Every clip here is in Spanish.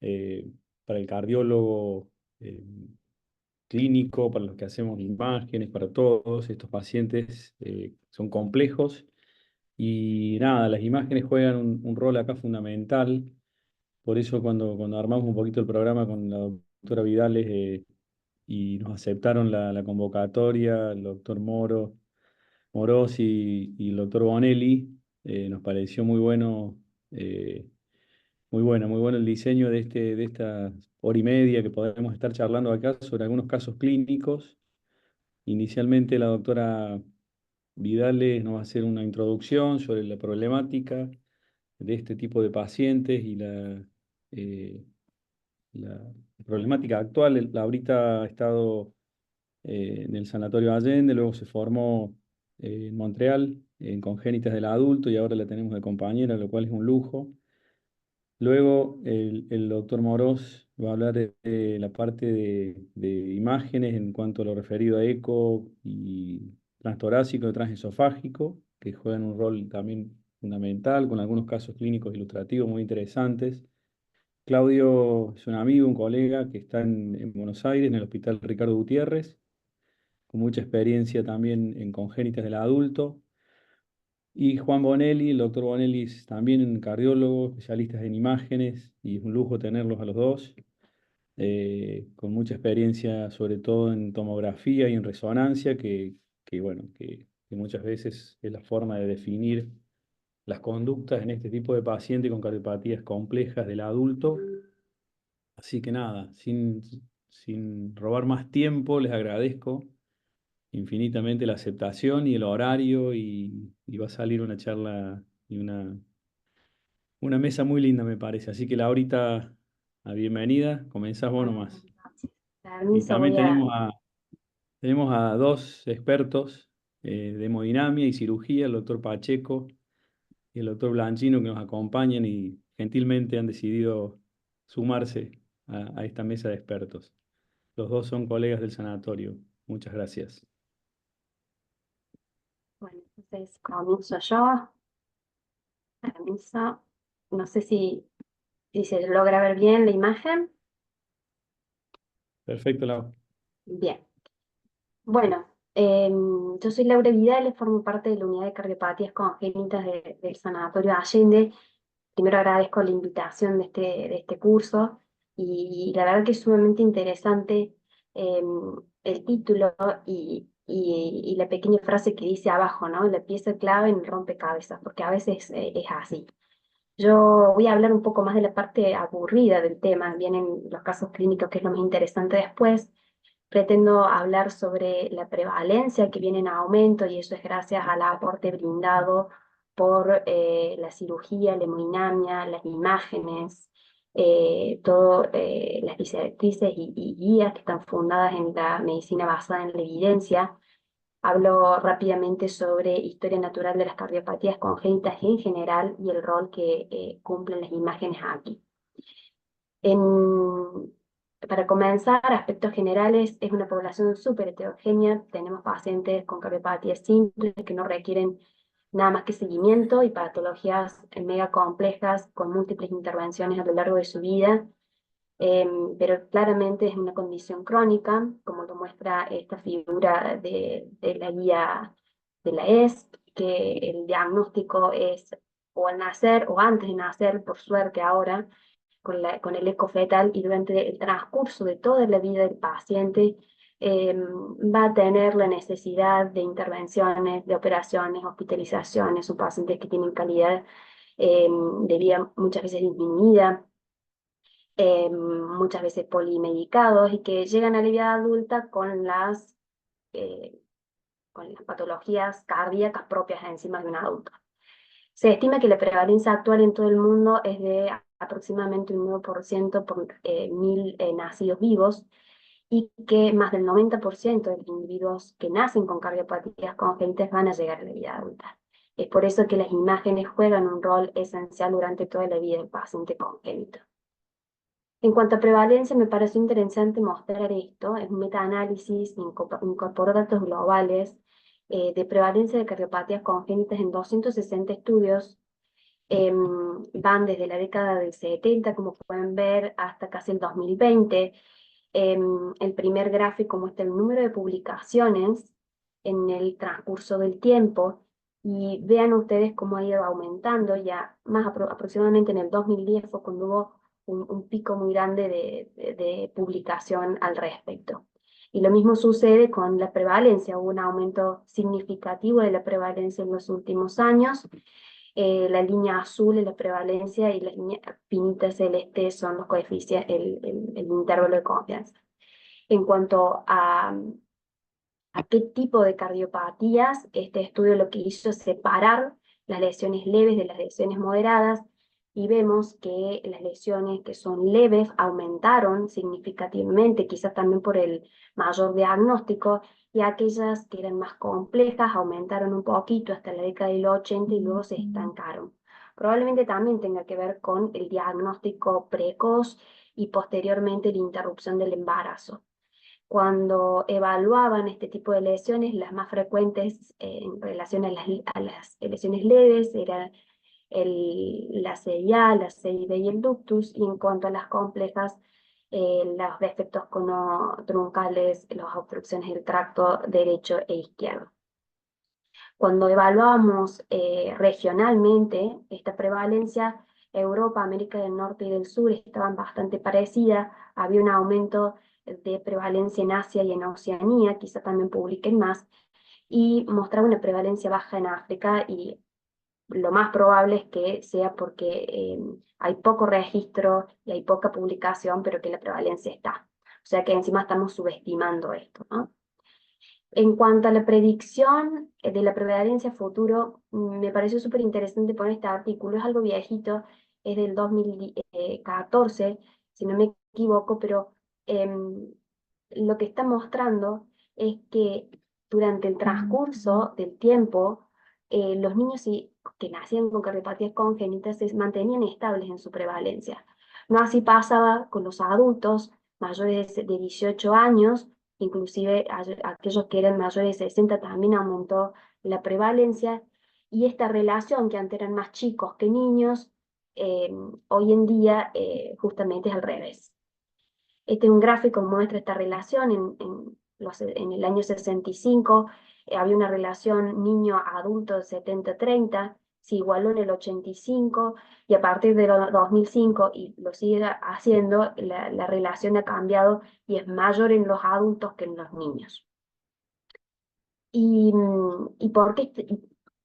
eh, para el cardiólogo clínico, para los que hacemos imágenes, para todos estos pacientes son complejos. Y nada, las imágenes juegan un rol acá fundamental. Por eso cuando armamos un poquito el programa con la doctora Vidales y nos aceptaron la convocatoria, el doctor Moroz y el doctor Bonelli, nos pareció eh, muy bueno el diseño de esta hora y media que podemos estar charlando acá sobre algunos casos clínicos. Inicialmente la doctora Vidales nos va a hacer una introducción sobre la problemática de este tipo de pacientes y eh, la problemática actual. Laurita ha estado en el Sanatorio Allende, luego se formó en Montreal, en congénitas del adulto, y ahora la tenemos de compañera, lo cual es un lujo. Luego el doctor Morós va a hablar de la parte de imágenes en cuanto a lo referido a eco y transtorácico y transesofágico, que juegan un rol también fundamental, con algunos casos clínicos ilustrativos muy interesantes. Claudio es un amigo, un colega que está en Buenos Aires, en el Hospital Ricardo Gutiérrez, con mucha experiencia también en congénitas del adulto. Y Juan Bonelli, el doctor Bonelli es también un cardiólogo, especialistas en imágenes, y es un lujo tenerlos a los dos, con mucha experiencia sobre todo en tomografía y en resonancia, que muchas veces es la forma de definir las conductas en este tipo de paciente con cardiopatías complejas del adulto. Así que nada, sin robar más tiempo, les agradezco infinitamente la aceptación y el horario y va a salir una charla y una mesa muy linda, me parece. Así que Laurita, bienvenida, comenzás vos Bueno, nomás. Y permiso, también tenemos a dos expertos de hemodinamia y cirugía, el doctor Pacheco y el doctor Blanchino, que nos acompañan y gentilmente han decidido sumarse a esta mesa de expertos. Los dos son colegas del sanatorio. Muchas gracias. bueno, entonces comienzo yo. Permiso. No sé si se logra ver bien la imagen. Perfecto, Lau. Bien. Bueno, yo soy Laura Vidal, formo parte de la unidad de cardiopatías congénitas del Sanatorio Allende. Primero agradezco la invitación de este curso y la verdad que es sumamente interesante el título y la pequeña frase que dice abajo, ¿no? La pieza clave en el rompecabezas, porque a veces es así. Yo voy a hablar un poco más de la parte aburrida del tema, vienen los casos clínicos, que es lo más interesante después. Pretendo hablar sobre la prevalencia que viene en aumento y eso es gracias al aporte brindado por la cirugía, la hemodinamia, las imágenes, las directrices y guías que están fundadas en la medicina basada en la evidencia. Hablo rápidamente sobre historia natural de las cardiopatías congénitas en general y el rol que cumplen las imágenes aquí. Para comenzar, aspectos generales, es una población súper heterogénea. Tenemos pacientes con cardiopatías simples que no requieren nada más que seguimiento y patologías mega complejas con múltiples intervenciones a lo largo de su vida. Pero claramente es una condición crónica, como lo muestra esta figura de la guía de la ESP, que el diagnóstico es o al nacer o antes de nacer, por suerte ahora, con el eco fetal y durante el transcurso de toda la vida del paciente va a tener la necesidad de intervenciones, de operaciones, hospitalizaciones, son pacientes que tienen calidad de vida muchas veces disminuida, muchas veces polimedicados y que llegan a la vida adulta eh, con las patologías cardíacas propias encima de un adulto. Se estima que la prevalencia actual en todo el mundo es de aproximadamente un 9% por 1000 nacidos vivos y que más del 90% de los individuos que nacen con cardiopatías congénitas van a llegar a la vida adulta. Es por eso que las imágenes juegan un rol esencial durante toda la vida del paciente congénito. En cuanto a prevalencia, me pareció interesante mostrar esto. Es un metaanálisis, incorporó datos globales de prevalencia de cardiopatías congénitas en 260 estudios Van desde la década del 70, como pueden ver, hasta casi el 2020. El primer gráfico muestra el número de publicaciones en el transcurso del tiempo y vean ustedes cómo ha ido aumentando. Ya más aproximadamente en el 2010 fue cuando hubo un pico muy grande de publicación al respecto. Y lo mismo sucede con la prevalencia. Hubo un aumento significativo de la prevalencia en los últimos años. La línea azul es la prevalencia y la línea finita celeste son los coeficientes, el intervalo de confianza. En cuanto a qué tipo de cardiopatías, este estudio lo que hizo es separar las lesiones leves de las lesiones moderadas y vemos que las lesiones que son leves aumentaron significativamente, quizás también por el mayor diagnóstico, y aquellas que eran más complejas aumentaron un poquito hasta la década del 80 y luego se estancaron. Probablemente también tenga que ver con el diagnóstico precoz y posteriormente la interrupción del embarazo. Cuando evaluaban este tipo de lesiones, las más frecuentes en relación a las lesiones leves eran la CIA, la CIB y el ductus, y en cuanto a las complejas, los defectos troncales, las obstrucciones del tracto derecho e izquierdo. Cuando evaluamos regionalmente esta prevalencia, Europa, América del Norte y del Sur estaban bastante parecidas, había un aumento de prevalencia en Asia y en Oceanía, quizá también publiquen más, y mostraba una prevalencia baja en África, y lo más probable es que sea porque hay poco registro y hay poca publicación, pero que la prevalencia está. O sea que encima estamos subestimando esto, ¿no? En cuanto a la predicción de la prevalencia futuro, me pareció súper interesante poner este artículo. Es algo viejito, es del 2014, si no me equivoco, pero lo que está mostrando es que durante el transcurso del tiempo, los niños que nacían con cardiopatías congénitas se mantenían estables en su prevalencia. No así pasaba con los adultos mayores de 18 años, inclusive aquellos que eran mayores de 60 también aumentó la prevalencia, y esta relación que antes eran más chicos que niños, hoy en día justamente es al revés. Este es un gráfico que muestra esta relación en el año 65, había una relación niño-adulto de 70-30, se igualó en el 85 y a partir de 2005, y lo sigue haciendo, la relación ha cambiado y es mayor en los adultos que en los niños. Y por qué,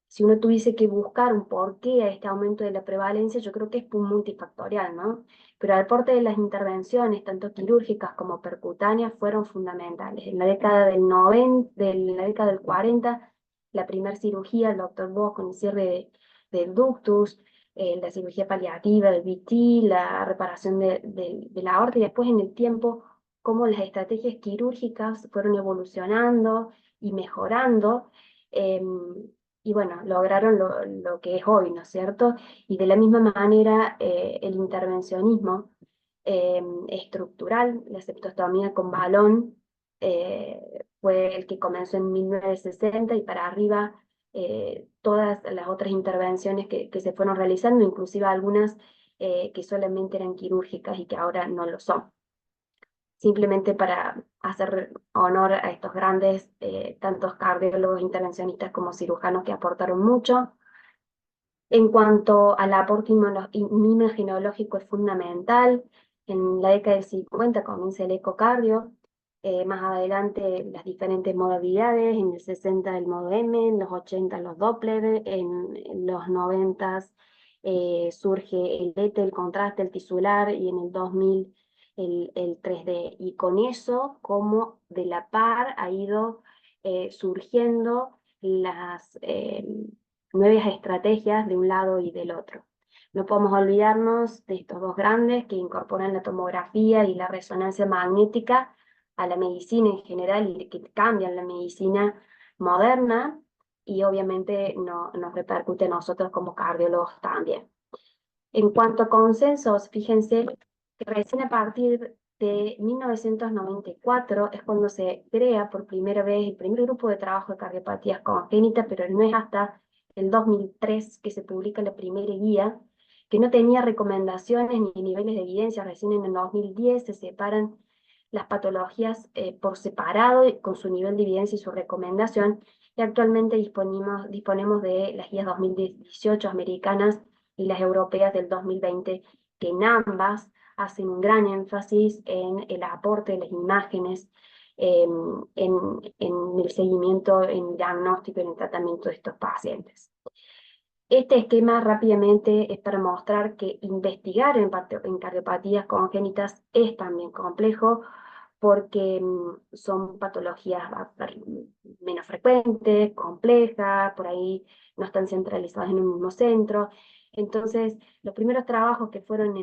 si uno tuviese que buscar un porqué a este aumento de la prevalencia, yo creo que es multifactorial, ¿no? Pero el aporte de las intervenciones, tanto quirúrgicas como percutáneas, fueron fundamentales. En la década la década del 40, la primera cirugía, el doctor Bosch con el cierre del ductus, la cirugía paliativa, el VT, la reparación de la aorta, y después en el tiempo, cómo las estrategias quirúrgicas fueron evolucionando y mejorando, y bueno, lograron lo que es hoy, ¿no es cierto? Y de la misma manera, el intervencionismo estructural, la septostomía con balón, fue el que comenzó en 1960 y para arriba, todas las otras intervenciones que se fueron realizando, inclusive algunas que solamente eran quirúrgicas y que ahora no lo son, simplemente para hacer honor a estos grandes, tantos cardiólogos, intervencionistas como cirujanos que aportaron mucho. En cuanto al aporte inmunogenológico, es fundamental. En la década del 50 comienza el ecocardio, más adelante las diferentes modalidades, en el 60 el modo M, en los 80 los Doppler, en los 90 surge el ETE, el contraste, el tisular, y en el 2000 el 3D. Y con eso, como de la par, ha ido surgiendo las nuevas estrategias de un lado y del otro. No podemos olvidarnos de estos dos grandes que incorporan la tomografía y la resonancia magnética a la medicina en general y que cambian la medicina moderna, y obviamente nos repercute a nosotros como cardiólogos también. En cuanto a consensos, fíjense que recién a partir de 1994 es cuando se crea por primera vez el primer grupo de trabajo de cardiopatías congénitas, pero no es hasta el 2003 que se publica la primera guía, que no tenía recomendaciones ni niveles de evidencia. Recién en el 2010 se separan las patologías por separado, con su nivel de evidencia y su recomendación, y actualmente disponemos de las guías 2018 americanas y las europeas del 2020, que en ambas hacen un gran énfasis en el aporte de las imágenes, en el seguimiento, en el diagnóstico y en el tratamiento de estos pacientes. Este esquema rápidamente es para mostrar que investigar en cardiopatías congénitas es también complejo, porque son patologías menos frecuentes, complejas, por ahí no están centralizadas en un mismo centro. Entonces, los primeros trabajos que fueron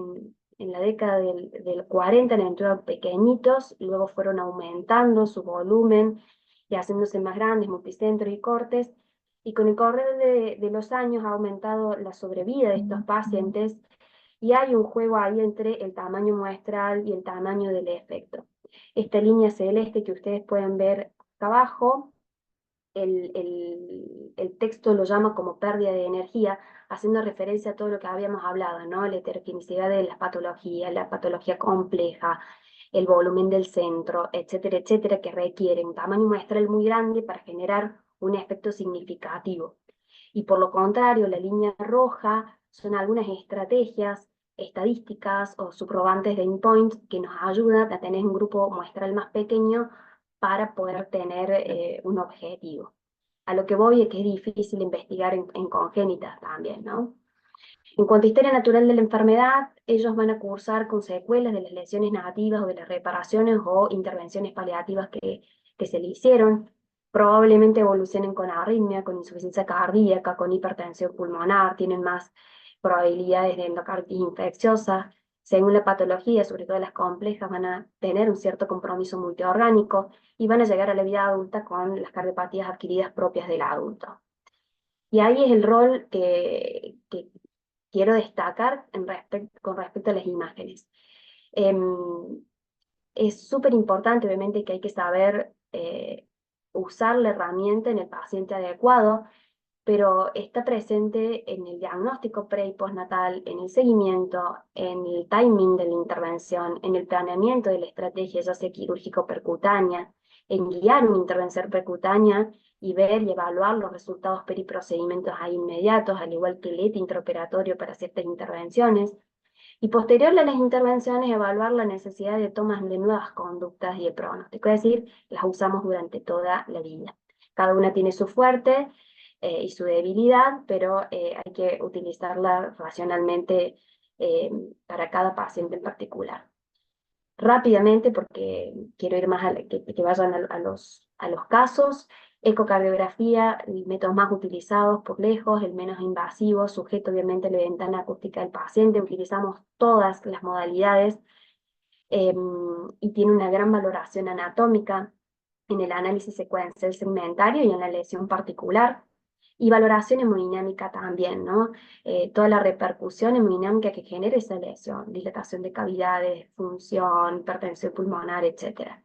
en la década del 40 eran pequeñitos, luego fueron aumentando su volumen y haciéndose más grandes, multicentros y cortes, y con el correr de los años ha aumentado la sobrevida de estos pacientes, y hay un juego ahí entre el tamaño muestral y el tamaño del efecto. Esta línea celeste que ustedes pueden ver acá abajo, el texto lo llama como pérdida de energía, haciendo referencia a todo lo que habíamos hablado, ¿no? La heterogeneidad de las patologías, la patología compleja, el volumen del centro, etcétera, etcétera, que requiere un tamaño muestral muy grande para generar un efecto significativo. Y por lo contrario, la línea roja son algunas estrategias estadísticas o subrogantes de endpoint que nos ayudan a tener un grupo muestral más pequeño para poder tener un objetivo. A lo que voy es que es difícil investigar en congénitas también, ¿no? En cuanto a historia natural de la enfermedad, ellos van a cursar con secuelas de las lesiones nativas o de las reparaciones o intervenciones paliativas que se le hicieron. Probablemente evolucionen con arritmia, con insuficiencia cardíaca, con hipertensión pulmonar, tienen más probabilidades de endocarditis infecciosa. Según la patología, sobre todo las complejas, van a tener un cierto compromiso multiorgánico y van a llegar a la vida adulta con las cardiopatías adquiridas propias del adulto. Y ahí es el rol que quiero destacar con respecto a las imágenes. Em, es súper importante, obviamente, que hay que saber usar la herramienta en el paciente adecuado, pero está presente en el diagnóstico pre y postnatal, en el seguimiento, en el timing de la intervención, en el planeamiento de la estrategia, ya sea quirúrgico percutánea, en guiar una intervención percutánea y ver y evaluar los resultados periprocedimientos ahí inmediatos, al igual que el ETA intraoperatorio para ciertas intervenciones. Y posterior a las intervenciones, evaluar la necesidad de tomas de nuevas conductas y el pronóstico, es decir, las usamos durante toda la vida. Cada una tiene su fuerte y su debilidad, pero hay que utilizarla racionalmente para cada paciente en particular. Rápidamente, porque quiero ir más que vayan a los casos. Ecocardiografía, el método más utilizado por lejos, el menos invasivo, sujeto obviamente a la ventana acústica del paciente. Utilizamos todas las modalidades eh, y tiene una gran valoración anatómica en el análisis secuencial segmentario y en la lesión particular. Y valoración hemodinámica también, ¿no? Toda la repercusión hemodinámica que genera esa lesión, dilatación de cavidades, función, hipertensión pulmonar, etc.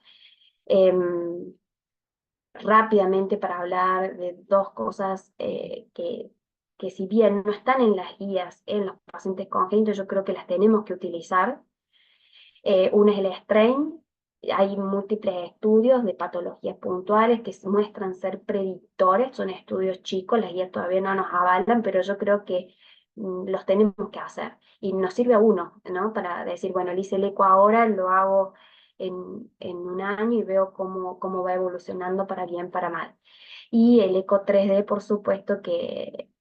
Rápidamente para hablar de dos cosas que si bien no están en las guías en los pacientes congénitos, yo creo que las tenemos que utilizar. Uno es el strain. Hay múltiples estudios de patologías puntuales que se muestran ser predictores, son estudios chicos, las guías todavía no nos avalan, pero yo creo que los tenemos que hacer. Y nos sirve a uno, ¿no? Para decir, bueno, le hice el eco ahora, lo hago en un año y veo cómo va evolucionando para bien, para mal. Y el eco 3D, por supuesto, que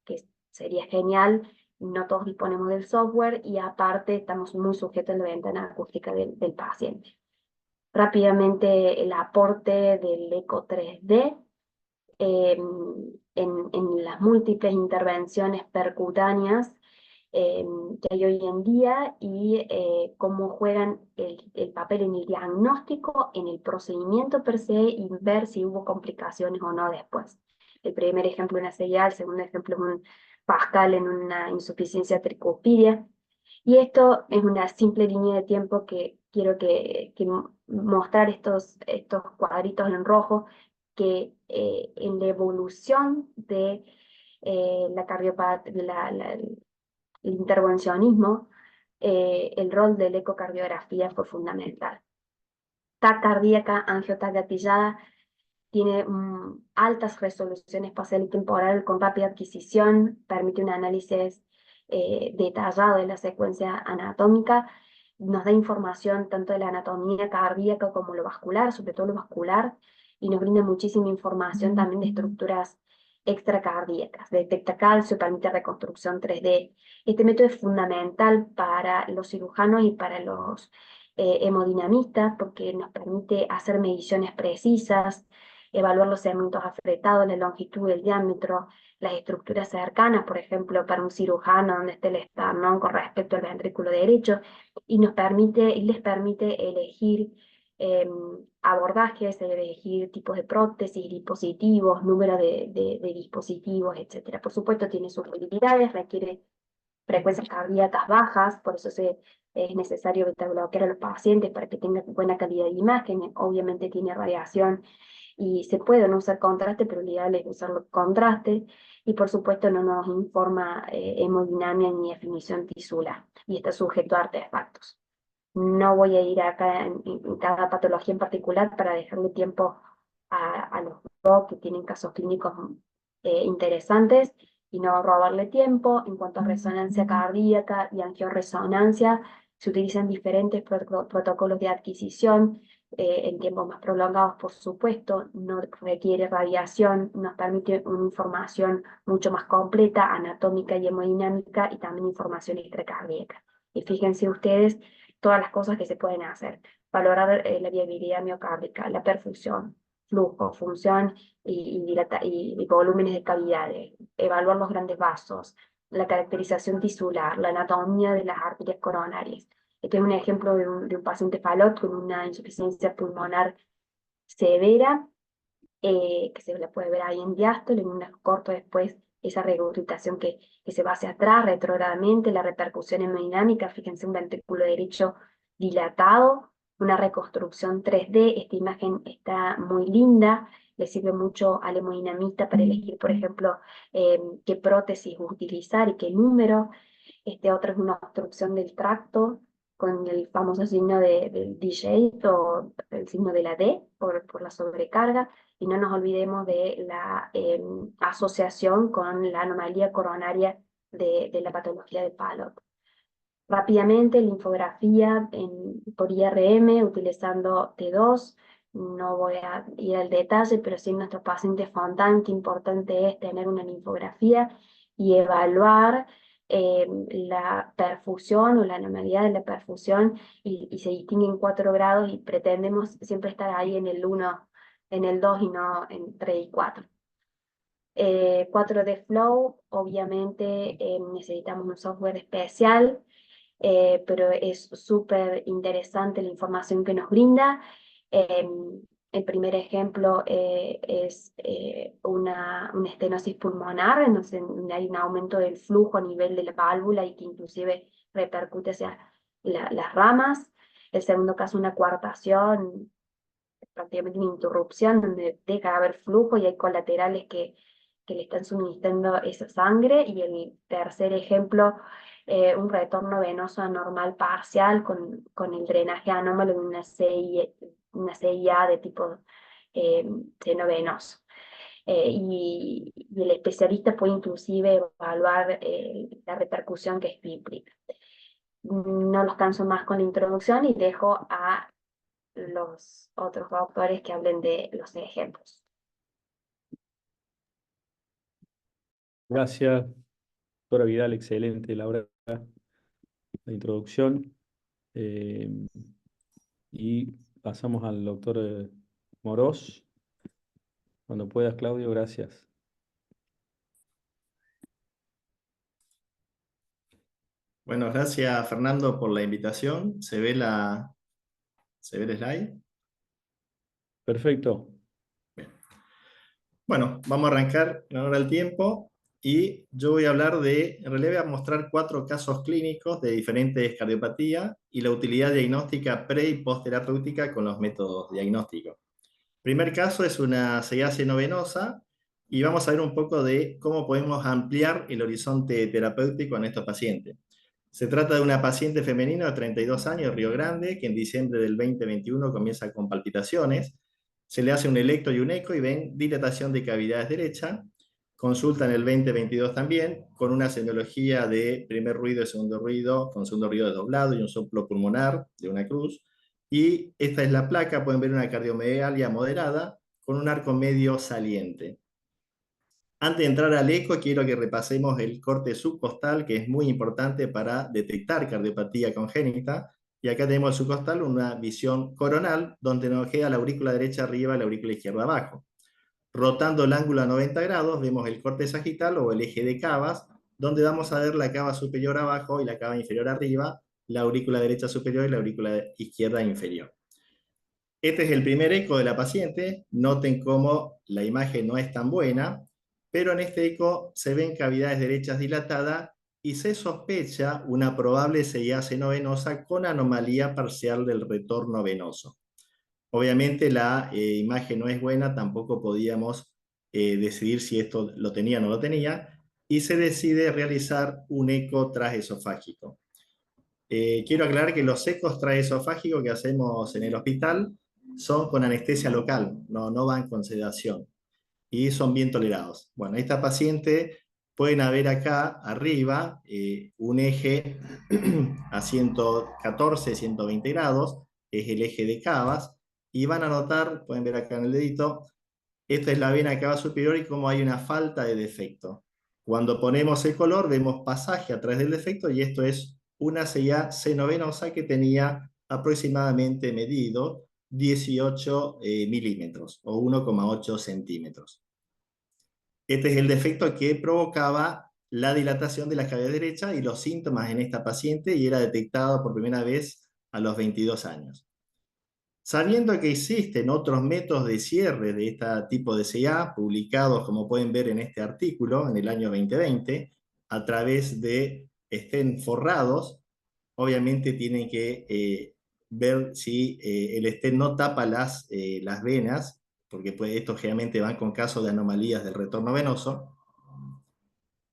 sería genial. No todos disponemos del software y aparte estamos muy sujetos a la ventana acústica del paciente. Rápidamente el aporte del eco 3D en las múltiples intervenciones percutáneas que hay hoy en día y cómo juegan el papel en el diagnóstico, en el procedimiento per se y ver si hubo complicaciones o no después. El primer ejemplo es una CIA, el segundo ejemplo es un Pascal en una insuficiencia tricuspidia. Y esto es una simple línea de tiempo que quiero que mostrar estos cuadritos en rojo, que en la evolución de el intervencionismo, el rol de la ecocardiografía fue fundamental. TAC cardíaca, angioTAC gatillada, tiene altas resolución espacial y temporal con rápida adquisición, permite un análisis detallado de la secuencia anatómica, nos da información tanto de la anatomía cardíaca como lo vascular, sobre todo lo vascular, y nos brinda muchísima información también de estructuras extracardíacas. Detecta calcio, permite reconstrucción 3D. Este método es fundamental para los cirujanos y para los hemodinamistas porque nos permite hacer mediciones precisas, evaluar los segmentos afectados, la longitud, el diámetro, las estructuras cercanas, por ejemplo, para un cirujano donde esté el esternón con respecto al ventrículo derecho, y les permite elegir abordajes, elegir tipos de prótesis, dispositivos, número de dispositivos, etcétera. Por supuesto, tiene sus debilidades, requiere frecuencias cardíacas bajas, por eso es necesario beta bloquear a los pacientes para que tengan buena calidad de imagen. Obviamente tiene radiación y se puede no usar contraste, pero lo ideal es usar contraste. Y por supuesto no nos informa hemodinamia ni definición tisular y está sujeto a artefactos. No voy a ir acá en cada patología en particular para dejarle tiempo a los dos que tienen casos clínicos interesantes y no robarle tiempo. En cuanto a resonancia cardíaca y angioresonancia, se utilizan diferentes protocolos de adquisición en tiempos más prolongados, por supuesto, no requiere radiación, nos permite una información mucho más completa, anatómica y hemodinámica, y también información extracardíaca. Y fíjense ustedes todas las cosas que se pueden hacer. Valorar la viabilidad miocárdica, la perfusión, flujo, función y volúmenes de cavidades, evaluar los grandes vasos, la caracterización tisular, la anatomía de las arterias coronarias. Este es un ejemplo de un paciente falot con una insuficiencia pulmonar severa, que se la puede ver ahí en diástole, en un corto después esa regurgitación que se va hacia atrás retrógradamente, la repercusión hemodinámica, fíjense un ventrículo derecho dilatado, una reconstrucción 3D, esta imagen está muy linda, le sirve mucho al hemodinamista para elegir, por ejemplo, qué prótesis utilizar y qué número. Este otro es una obstrucción del tracto con el famoso signo del D-shaped o el signo de la D por la sobrecarga. Y no nos olvidemos de la asociación con la anomalía coronaria de la patología de Fallot. Rápidamente, linfografía por IRM utilizando T2. No voy a ir al detalle, pero sí en nuestros pacientes Fontan, qué importante es tener una linfografía y evaluar la perfusión o la anomalía de la perfusión, y se distingue en 4 grados y pretendemos siempre estar ahí en el 1, en el 2 y no en 3 y 4. 4D Flow, obviamente necesitamos un software especial, pero es súper interesante la información que nos brinda. El primer ejemplo es una estenosis pulmonar, en donde hay un aumento del flujo a nivel de la válvula y que inclusive repercute hacia las ramas. El segundo caso, una coartación, prácticamente una interrupción, donde deja de haber flujo y hay colaterales que le están suministrando esa sangre. Y el tercer ejemplo, un retorno venoso anormal parcial con el drenaje anómalo de una CIA de tipo seno venoso. Y el especialista puede inclusive evaluar la repercusión que esto implica. No los canso más con la introducción y dejo a los otros autores que hablen de los ejemplos. Gracias, doctora Vidal, excelente la introducción. Y pasamos al doctor Morós. Cuando puedas, Claudio, gracias. Bueno, gracias Fernando por la invitación. ¿Se ve el slide? Perfecto. Bien. Bueno, vamos a arrancar en honor al tiempo y yo voy a hablar en realidad voy a mostrar 4 casos clínicos de diferentes cardiopatías y la utilidad diagnóstica pre y post-terapéutica con los métodos diagnósticos. El primer caso es una CIA senovenosa y vamos a ver un poco de cómo podemos ampliar el horizonte terapéutico en estos pacientes. Se trata de una paciente femenina de 32 años, Río Grande, que en diciembre del 2021 comienza con palpitaciones. Se le hace un electro y un eco y ven dilatación de cavidades derecha. Consulta en el 2022 también, con una semiología de primer ruido y segundo ruido, con segundo ruido desdoblado y un soplo pulmonar de una cruz. Y esta es la placa, pueden ver una cardiomegalia moderada con un arco medio saliente. Antes de entrar al eco, quiero que repasemos el corte subcostal, que es muy importante para detectar cardiopatía congénita. Y acá tenemos el subcostal, una visión coronal, donde nos queda la aurícula derecha arriba y la aurícula izquierda abajo. Rotando el ángulo a 90 grados, vemos el corte sagital o el eje de cavas, donde vamos a ver la cava superior abajo y la cava inferior arriba, la aurícula derecha superior y la aurícula izquierda inferior. Este es el primer eco de la paciente. Noten cómo la imagen no es tan buena, pero en este eco se ven cavidades derechas dilatadas y se sospecha una probable CIA senovenosa con anomalía parcial del retorno venoso. Obviamente la imagen no es buena, tampoco podíamos decidir si esto lo tenía o no lo tenía, y se decide realizar un eco transesofágico. Quiero aclarar que los ecos transesofágicos que hacemos en el hospital son con anestesia local, no van con sedación, y son bien tolerados. Bueno, esta paciente pueden ver acá arriba un eje a 114, 120 grados, es el eje de cavas, y van a notar, pueden ver acá en el dedito, esta es la vena cava superior y cómo hay una falta de defecto. Cuando ponemos el color vemos pasaje a través del defecto y esto es una CIA senovenosa que tenía aproximadamente medido 18 milímetros o 1,8 centímetros. Este es el defecto que provocaba la dilatación de la cavidad derecha y los síntomas en esta paciente y era detectado por primera vez a los 22 años. Sabiendo que existen otros métodos de cierre de este tipo de CIA, publicados como pueden ver en este artículo en el año 2020, a través de stent forrados, obviamente tienen que ver si el stent no tapa las venas, porque estos generalmente van con casos de anomalías del retorno venoso,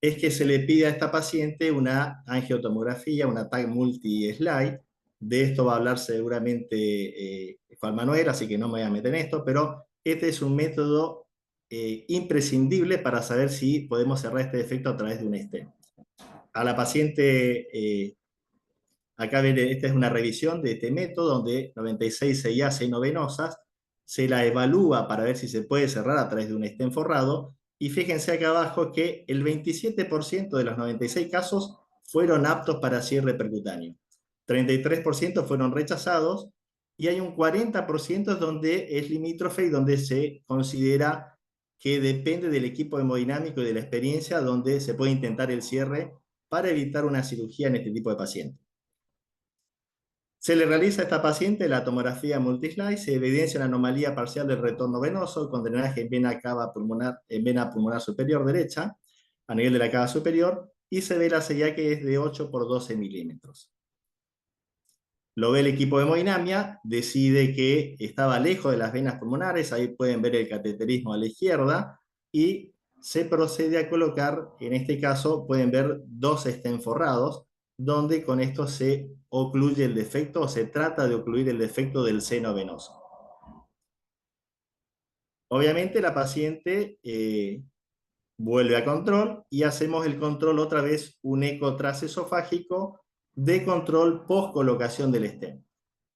es que se le pide a esta paciente una angiotomografía, una TAC multi-slide. De esto va a hablar seguramente Juan Manuel, así que no me voy a meter en esto, pero este es un método imprescindible para saber si podemos cerrar este defecto a través de un stent. A la paciente, acá ven, esta es una revisión de este método, donde 96 CIA senovenosas se la evalúa para ver si se puede cerrar a través de un stent forrado, y fíjense acá abajo que el 27% de los 96 casos fueron aptos para cierre percutáneo, 33% fueron rechazados, y hay un 40% donde es limítrofe y donde se considera que depende del equipo hemodinámico y de la experiencia, donde se puede intentar el cierre para evitar una cirugía en este tipo de pacientes. Se le realiza a esta paciente la tomografía multislide, se evidencia una anomalía parcial del retorno venoso con drenaje en vena cava pulmonar, en vena pulmonar superior derecha, a nivel de la cava superior, y se ve la CIA que es de 8 por 12 milímetros. Lo ve el equipo de hemodinamia, decide que estaba lejos de las venas pulmonares, ahí pueden ver el cateterismo a la izquierda, y se procede a colocar, en este caso pueden ver dos stents forrados, donde con esto se ocluye el defecto o se trata de ocluir el defecto del seno venoso. Obviamente la paciente vuelve a control y hacemos el control otra vez, un eco transesofágico de control post colocación del stent.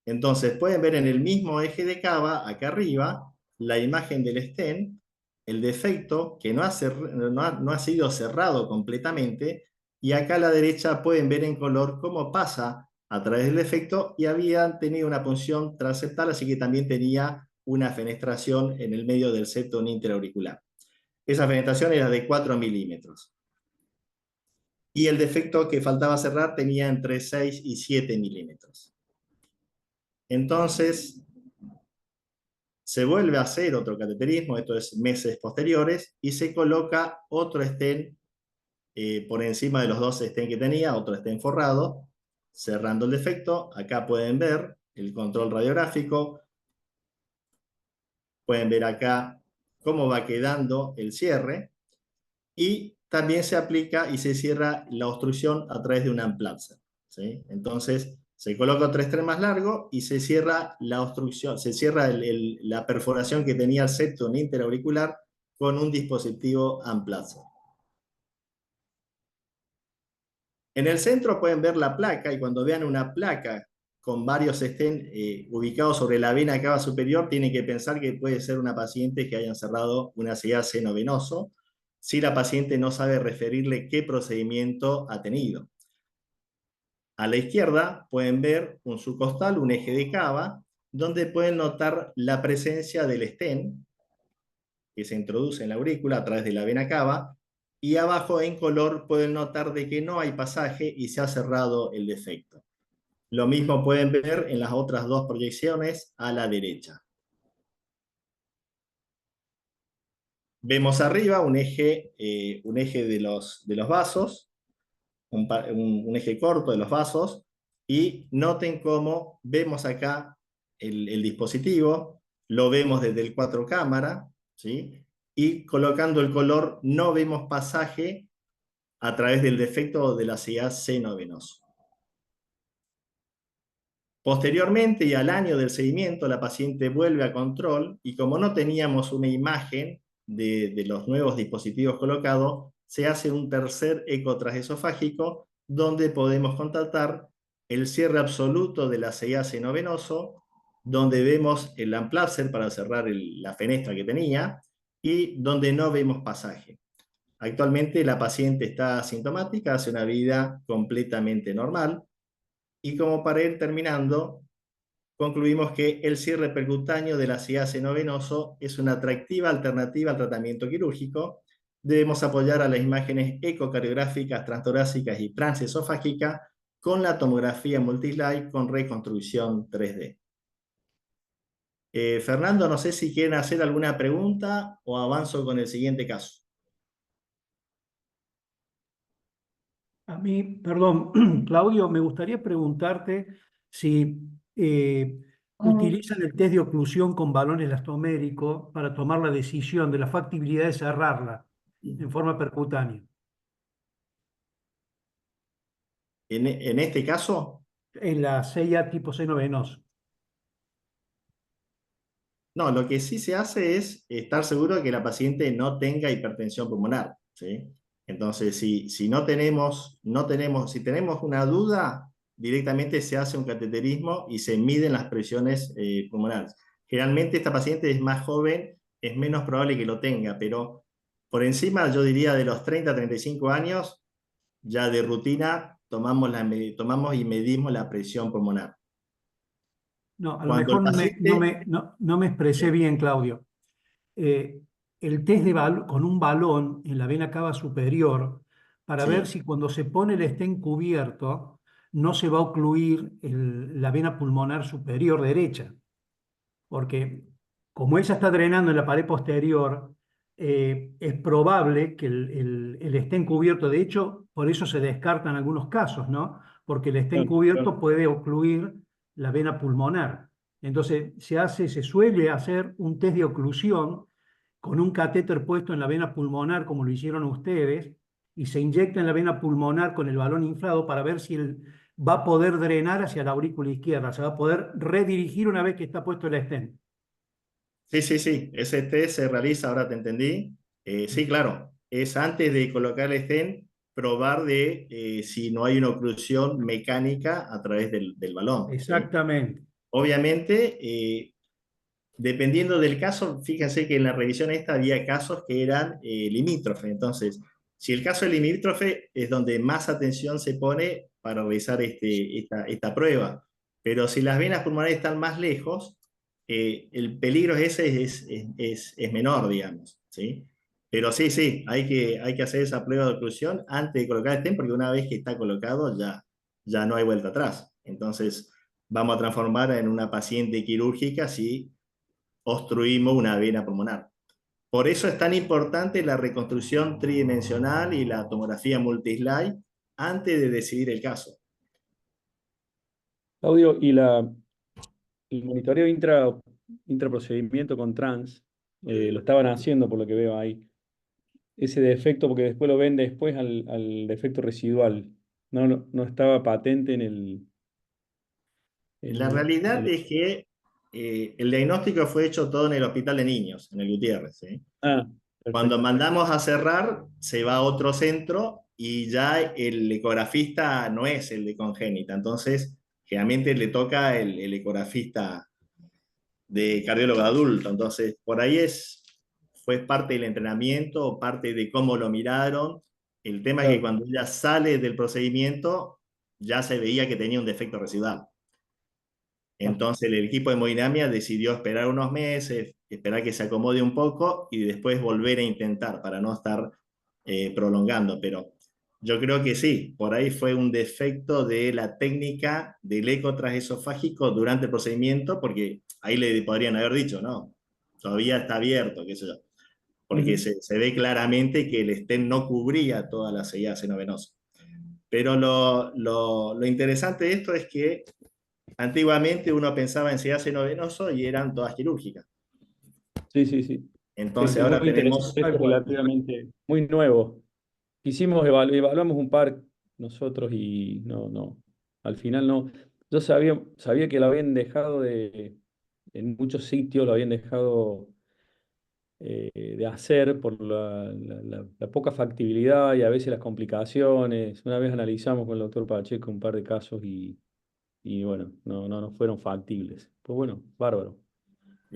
Entonces pueden ver en el mismo eje de cava, acá arriba, la imagen del stent, el defecto que no ha sido cerrado completamente, y acá a la derecha pueden ver en color cómo pasa a través del defecto y habían tenido una punción transeptal, así que también tenía una fenestración en el medio del septum interauricular. Esa fenestración era de 4 milímetros. Y el defecto que faltaba cerrar tenía entre 6 y 7 milímetros. Entonces, se vuelve a hacer otro cateterismo, esto es meses posteriores, y se coloca otro stent por encima de los dos stents que tenía, otro stent forrado, cerrando el defecto. Acá pueden ver el control radiográfico, pueden ver acá cómo va quedando el cierre, y también se aplica y se cierra la obstrucción a través de un Amplatzer, ¿sí? Entonces, se coloca otro estrés más largo y se cierra la obstrucción, se cierra la perforación que tenía el septum interauricular con un dispositivo Amplatzer. En el centro pueden ver la placa, y cuando vean una placa con varios estén ubicados sobre la vena cava superior, tienen que pensar que puede ser una paciente que hayan cerrado una CIA seno-venoso, si la paciente no sabe referirle qué procedimiento ha tenido. A la izquierda pueden ver un subcostal, un eje de cava, donde pueden notar la presencia del estén que se introduce en la aurícula a través de la vena cava, y abajo en color pueden notar de que no hay pasaje y se ha cerrado el defecto. Lo mismo pueden ver en las otras dos proyecciones a la derecha. Vemos arriba un eje de los vasos, un eje corto de los vasos, y noten cómo vemos acá el dispositivo, lo vemos desde el 4 cámara, ¿sí? Y colocando el color no vemos pasaje a través del defecto de la CIA seno-venoso. Posteriormente y al año del seguimiento, la paciente vuelve a control, y como no teníamos una imagen de los nuevos dispositivos colocados, se hace un tercer eco transesofágico donde podemos constatar el cierre absoluto de la CIA seno-venoso, donde vemos el Amplatzer para cerrar la fenestra que tenía y donde no vemos pasaje. Actualmente la paciente está asintomática, hace una vida completamente normal, y como para ir terminando, concluimos que el cierre percutáneo de la CIA seno-venoso es una atractiva alternativa al tratamiento quirúrgico. Debemos apoyar a las imágenes ecocardiográficas transtorácicas y transesofágicas con la tomografía multislide con reconstrucción 3D. Fernando, no sé si quieren hacer alguna pregunta o avanzo con el siguiente caso. A mí, perdón, Claudio, me gustaría preguntarte si utilizan el test de oclusión con balón elastomérico para tomar la decisión de la factibilidad de cerrarla en forma percutánea. En este caso, En la CIA tipo seno venoso. no, lo que sí se hace es estar seguro de que la paciente no tenga hipertensión pulmonar, ¿sí? Entonces, si si tenemos una duda, directamente se hace un cateterismo y se miden las presiones pulmonares. Generalmente esta paciente es más joven, es menos probable que lo tenga, pero por encima, yo diría, de los 30 a 35 años, ya de rutina tomamos y medimos la presión pulmonar. No, a lo Cuando el mejor paciente... no me expresé bien, Claudio. Eh, el test con un balón en la vena cava superior para ver Sí. si cuando se pone el stent cubierto no se va a ocluir la vena pulmonar superior derecha. Porque como ella está drenando en la pared posterior, es probable que el stent cubierto, de hecho, por eso se descartan algunos casos, ¿no? Porque el stent Claro, claro. cubierto puede ocluir la vena pulmonar. Entonces, se suele hacer un test de oclusión con un catéter puesto en la vena pulmonar, como lo hicieron ustedes, y se inyecta en la vena pulmonar con el balón inflado para ver si va a poder drenar hacia la aurícula izquierda, se va a poder redirigir una vez que está puesto el stent. Sí, ese test se realiza, ahora te entendí. Sí, claro, es antes de colocar el stent, probar de si no hay una oclusión mecánica a través del balón, ¿sí? Exactamente. Obviamente, dependiendo del caso, fíjense que en la revisión esta había casos que eran limítrofes. Entonces, si el caso es limítrofe, es donde más atención se pone para realizar esta prueba. Pero si las venas pulmonares están más lejos, el peligro ese es menor, digamos, ¿sí? Pero sí, hay que hacer esa prueba de oclusión antes de colocar el stent, porque una vez que está colocado ya no hay vuelta atrás. Entonces, vamos a transformar en una paciente quirúrgica si obstruimos una vena pulmonar. Por eso es tan importante la reconstrucción tridimensional y la tomografía multislide antes de decidir el caso. Claudio, y el monitoreo intraprocedimiento con trans, Lo estaban haciendo por lo que veo ahí. Ese defecto, porque después lo ven después al defecto residual. No estaba patente La en realidad el- es que el diagnóstico fue hecho todo en el hospital de niños, en el Gutiérrez, ¿sí? Ah, Cuando perfecto. mandamos a cerrar, se va a otro centro y ya el ecografista no es el de congénita. Entonces, generalmente le toca el ecografista de cardiólogo adulto. Entonces, por ahí fue parte del entrenamiento, parte de cómo lo miraron. El tema es que Claro. cuando ella sale del procedimiento, ya se veía que tenía un defecto residual. Ah, Entonces el equipo de hemodinamia decidió esperar unos meses, esperar que se acomode un poco y después volver a intentar para no estar prolongando. Pero yo creo que sí, por ahí fue un defecto de la técnica del eco transesofágico durante el procedimiento, porque ahí le podrían haber dicho, no, todavía está abierto, qué sé yo, porque ujú. se ve claramente que el stent no cubría toda la seguida senovenosa. Pero lo interesante de esto es que antiguamente uno pensaba en seguida senovenoso y eran todas quirúrgicas. Sí, sí, sí. Sí, Entonces sí, ahora muy interesante. tenemos, Esto Tal es cual. relativamente muy nuevo. Evaluamos un par nosotros y no. Al final no. Yo sabía que lo habían dejado en muchos sitios lo habían dejado de hacer por la poca factibilidad y a veces las complicaciones. Una vez analizamos con el doctor Pacheco un par de casos y bueno, no fueron factibles. Pues bueno, bárbaro.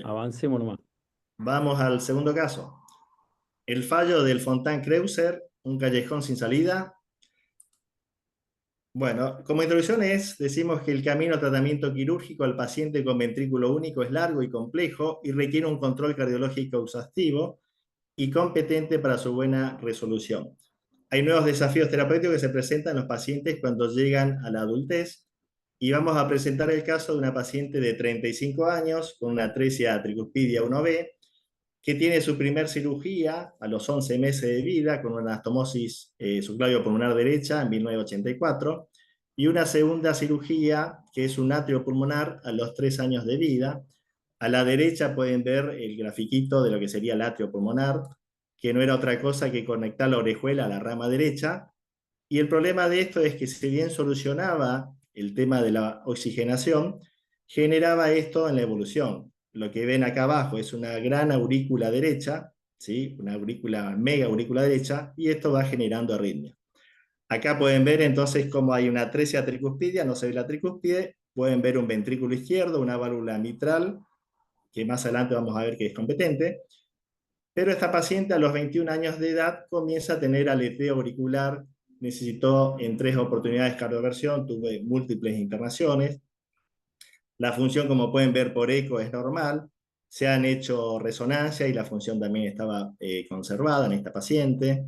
Avancemos nomás. vamos al segundo caso. El fallo del Fontán-Kreuzer, un callejón sin salida. Bueno, como introducción decimos que el camino a tratamiento quirúrgico al paciente con ventrículo único es largo y complejo y requiere un control cardiológico exhaustivo y competente para su buena resolución. Hay nuevos desafíos terapéuticos que se presentan en los pacientes cuando llegan a la adultez y vamos a presentar el caso de una paciente de 35 años con una atresia tricuspidia 1B que tiene su primer cirugía a los 11 meses de vida con una anastomosis subclavio pulmonar derecha en 1984 y una segunda cirugía que es un atrio pulmonar a los 3 años de vida. A la derecha pueden ver el grafiquito de lo que sería el atrio pulmonar, que no era otra cosa que conectar la orejuela a la rama derecha. Y el problema de esto es que si bien solucionaba el tema de la oxigenación, generaba esto en la evolución. Lo que ven acá abajo es una gran aurícula derecha, ¿sí? Una aurícula, mega aurícula derecha, y esto va generando arritmia. Acá pueden ver entonces cómo hay una atresia tricuspidia, no se ve la tricuspide, pueden ver un ventrículo izquierdo, una válvula mitral, que más adelante vamos a ver que es competente, pero esta paciente a los 21 años de edad comienza a tener aleteo auricular, necesitó en 3 oportunidades cardioversión, tuve múltiples internaciones. La función, como pueden ver por eco, es normal. Se han hecho resonancia y la función también estaba conservada en esta paciente.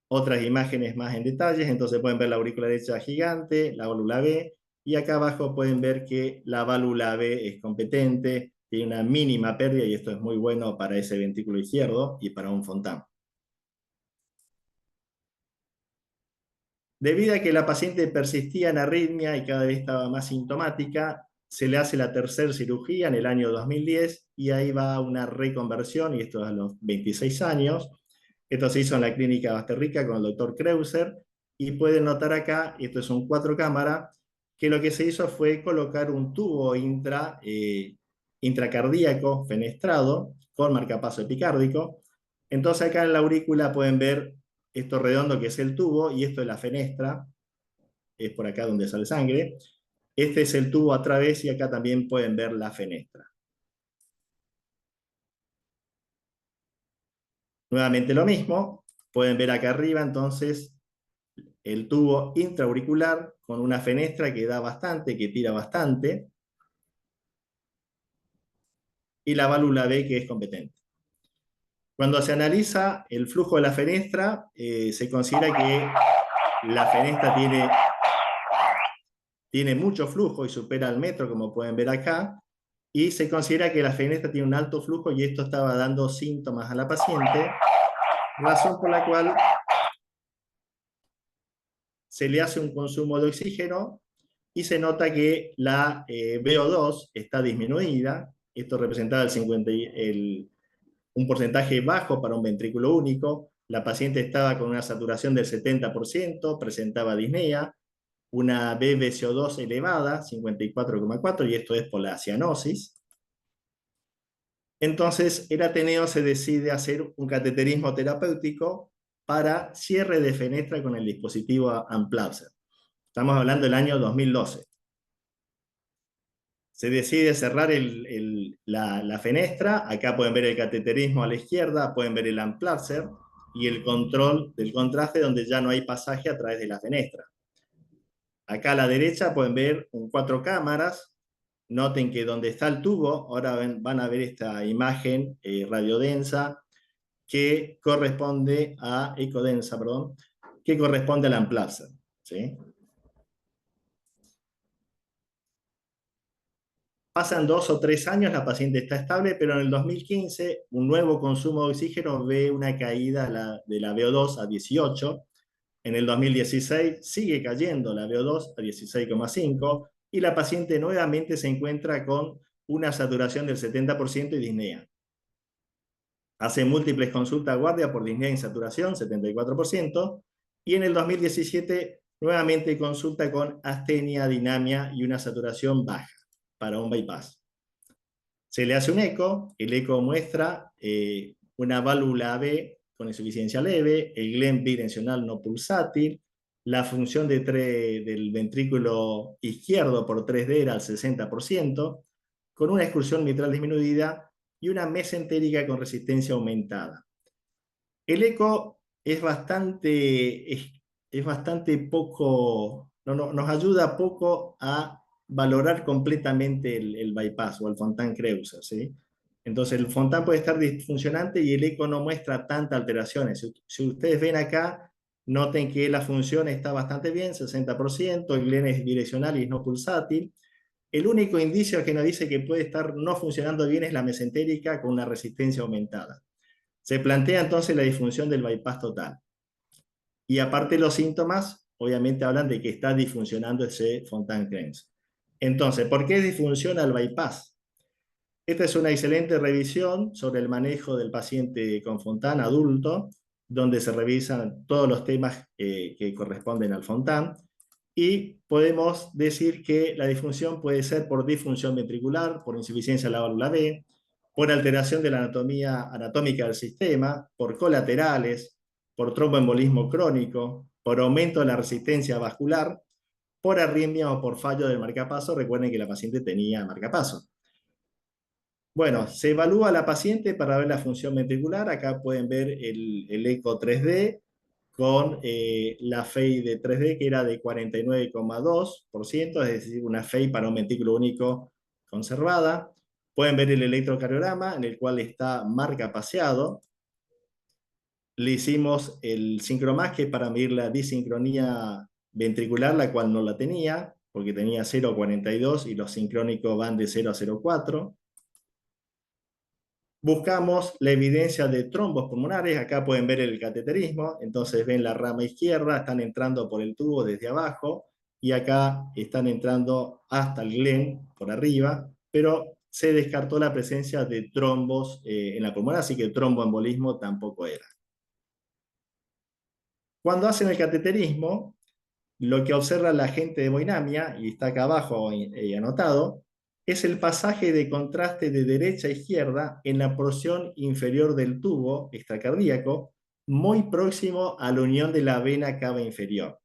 Otras imágenes más en detalles, entonces pueden ver la aurícula derecha gigante, la válvula B, y acá abajo pueden ver que la válvula B es competente, tiene una mínima pérdida y esto es muy bueno para ese ventrículo izquierdo y para un Fontán. Debido a que la paciente persistía en arritmia y cada vez estaba más sintomática, se le hace la tercera cirugía en el año 2010 y ahí va una reconversión, y esto a los 26 años. Esto se hizo en la clínica Basterrica con el doctor Kreuzer, y pueden notar acá, esto es un 4 cámara, que lo que se hizo fue colocar un tubo intracardíaco fenestrado con marcapaso epicárdico. Entonces acá en la aurícula pueden ver esto redondo que es el tubo y esto es la fenestra, es por acá donde sale sangre. Este es el tubo a través y acá también pueden ver la fenestra. Nuevamente lo mismo, pueden ver acá arriba entonces el tubo intraauricular con una fenestra que da bastante, que tira bastante, y la válvula B que es competente. Cuando se analiza el flujo de la fenestra, se considera que la fenestra tiene mucho flujo y supera el metro, como pueden ver acá, y se considera que la fenestra tiene un alto flujo y esto estaba dando síntomas a la paciente, razón por la cual se le hace un consumo de oxígeno y se nota que la VO2 está disminuida, esto representaba el un porcentaje bajo para un ventrículo único. La paciente estaba con una saturación del 70%, presentaba disnea, una BBCO2 elevada, 54,4, y esto es por la cianosis. Entonces, el Ateneo se decide hacer un cateterismo terapéutico para cierre de fenestra con el dispositivo Amplatzer. Estamos hablando del año 2012. Se decide cerrar la fenestra. Acá pueden ver el cateterismo a la izquierda, pueden ver el Amplatzer y el control del contraste donde ya no hay pasaje a través de la fenestra. Acá a la derecha pueden ver 4 cámaras. Noten que donde está el tubo, ahora van a ver esta imagen radiodensa que corresponde a ecodensa, perdón, que corresponde al Amplatzer, ¿sí? Pasan 2 o 3 años, la paciente está estable, pero en el 2015 un nuevo consumo de oxígeno ve una caída de la VO2 a 18. En el 2016 sigue cayendo la VO2 a 16,5 y la paciente nuevamente se encuentra con una saturación del 70% y disnea. Hace múltiples consultas a guardia por disnea e insaturación, 74%, y en el 2017 nuevamente consulta con astenia, dinamia y una saturación baja para un bypass. Se le hace un eco, el eco muestra una válvula AB con insuficiencia leve, el Glenn bidireccional no pulsátil, la función del ventrículo izquierdo por 3D era al 60%, con una excursión mitral disminuida y una mesentérica con resistencia aumentada. El eco es bastante poco, nos ayuda poco a valorar completamente el bypass o el Fontan-Kreuzer, ¿sí? Entonces el Fontan puede estar disfuncionante y el eco no muestra tantas alteraciones. Si ustedes ven acá, noten que la función está bastante bien, 60%, el Glenn es direccional y no pulsátil. El único indicio que nos dice que puede estar no funcionando bien es la mesentérica con una resistencia aumentada. Se plantea entonces la disfunción del bypass total. Y aparte los síntomas, obviamente hablan de que está disfuncionando ese Fontan-Kreuzer. Entonces, ¿por qué disfunciona el bypass? Esta es una excelente revisión sobre el manejo del paciente con Fontan adulto, donde se revisan todos los temas que corresponden al Fontan. Y podemos decir que la disfunción puede ser por disfunción ventricular, por insuficiencia de la válvula B, por alteración de la anatomía anatómica del sistema, por colaterales, por tromboembolismo crónico, por aumento de la resistencia vascular, por arritmia o por fallo del marcapaso. Recuerden que la paciente tenía marcapaso. Bueno, se evalúa a la paciente para ver la función ventricular. Acá pueden ver el eco 3D con la FEI de 3D que era de 49,2%, es decir, una FEI para un ventrículo único conservada. Pueden ver el electrocardiograma en el cual está marcapaseado. Le hicimos el sincromas que para medir la disincronía ventricular, la cual no la tenía, porque tenía 0,42 y los sincrónicos van de 0 a 0,4. Buscamos la evidencia de trombos pulmonares. Acá pueden ver el cateterismo. Entonces ven la rama izquierda, están entrando por el tubo desde abajo, y acá están entrando hasta el Glenn por arriba, pero se descartó la presencia de trombos en la pulmonar, así que tromboembolismo tampoco era. Cuando hacen el cateterismo, lo que observa la gente de hemodinamia, y está acá abajo anotado, es el pasaje de contraste de derecha a izquierda en la porción inferior del tubo extracardíaco, muy próximo a la unión de la vena cava inferior.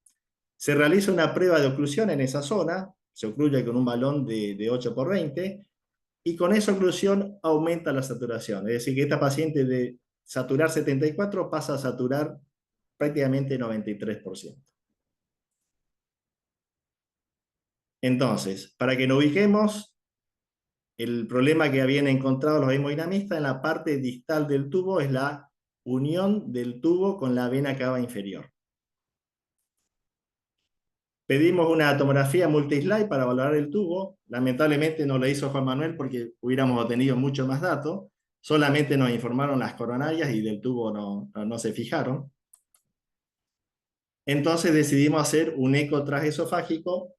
Se realiza una prueba de oclusión en esa zona, se ocluye con un balón de 8×20, y con esa oclusión aumenta la saturación. Es decir, que esta paciente de saturar 74 pasa a saturar prácticamente 93%. Entonces, para que nos ubiquemos, el problema que habían encontrado los hemodinamistas en la parte distal del tubo es la unión del tubo con la vena cava inferior. Pedimos una tomografía multislide para valorar el tubo. Lamentablemente no la hizo Juan Manuel porque hubiéramos obtenido mucho más datos. Solamente nos informaron las coronarias y del tubo no se fijaron. Entonces decidimos hacer un eco transesofágico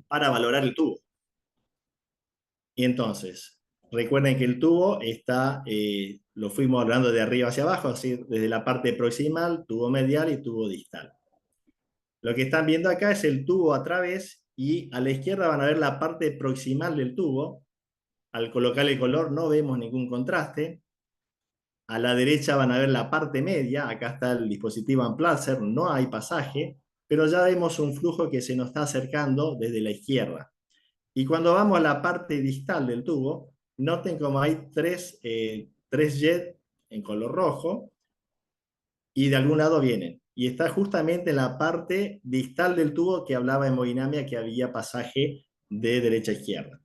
para valorar el tubo. Y entonces, Recuerden que el tubo está, lo fuimos hablando de arriba hacia abajo, así desde la parte proximal, tubo medial y tubo distal. Lo que están viendo acá es el tubo a través y a la izquierda van a ver la parte proximal del tubo. Al colocar el color no vemos ningún contraste. A la derecha van a ver la parte media, acá está el dispositivo Unplacer, no hay pasaje, pero ya vemos un flujo que se nos está acercando desde la izquierda. Y cuando vamos a la parte distal del tubo, noten como hay tres jets en color rojo y de algún lado vienen. Y está justamente en la parte distal del tubo que hablaba hemodinamia que había pasaje de derecha a izquierda.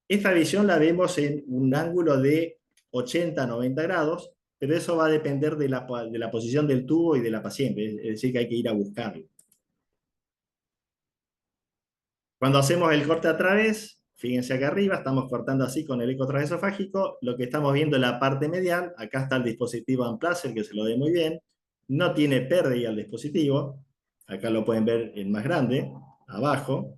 Esta visión la vemos en un ángulo de 80-90 grados, pero eso va a depender de la posición del tubo y de la paciente, es decir, que hay que ir a buscarlo. Cuando hacemos el corte a través, fíjense acá arriba, estamos cortando así con el eco transesofágico, lo que estamos viendo es la parte medial, acá está el dispositivo Unplacer, que se lo ve muy bien, no tiene pérdida el dispositivo, acá lo pueden ver en más grande, abajo.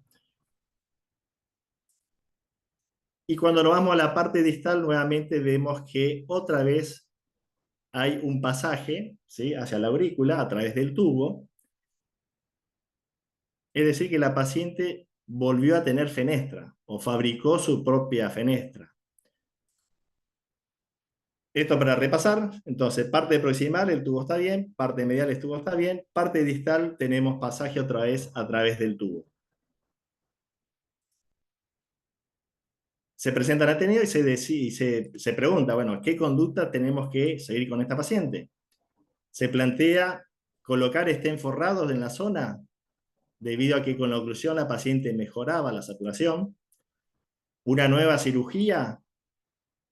Y cuando nos vamos a la parte distal, nuevamente vemos que otra vez hay un pasaje, ¿sí?, hacia la aurícula a través del tubo. Es decir, que la paciente volvió a tener fenestra o fabricó su propia fenestra. Esto para repasar, entonces parte proximal el tubo está bien, parte medial el tubo está bien, parte distal tenemos pasaje otra vez a través del tubo. Se presenta el ateneo y se pregunta, bueno, ¿qué conducta tenemos que seguir con esta paciente? Se plantea colocar stent forrados en la zona, debido a que con la oclusión la paciente mejoraba la saturación, una nueva cirugía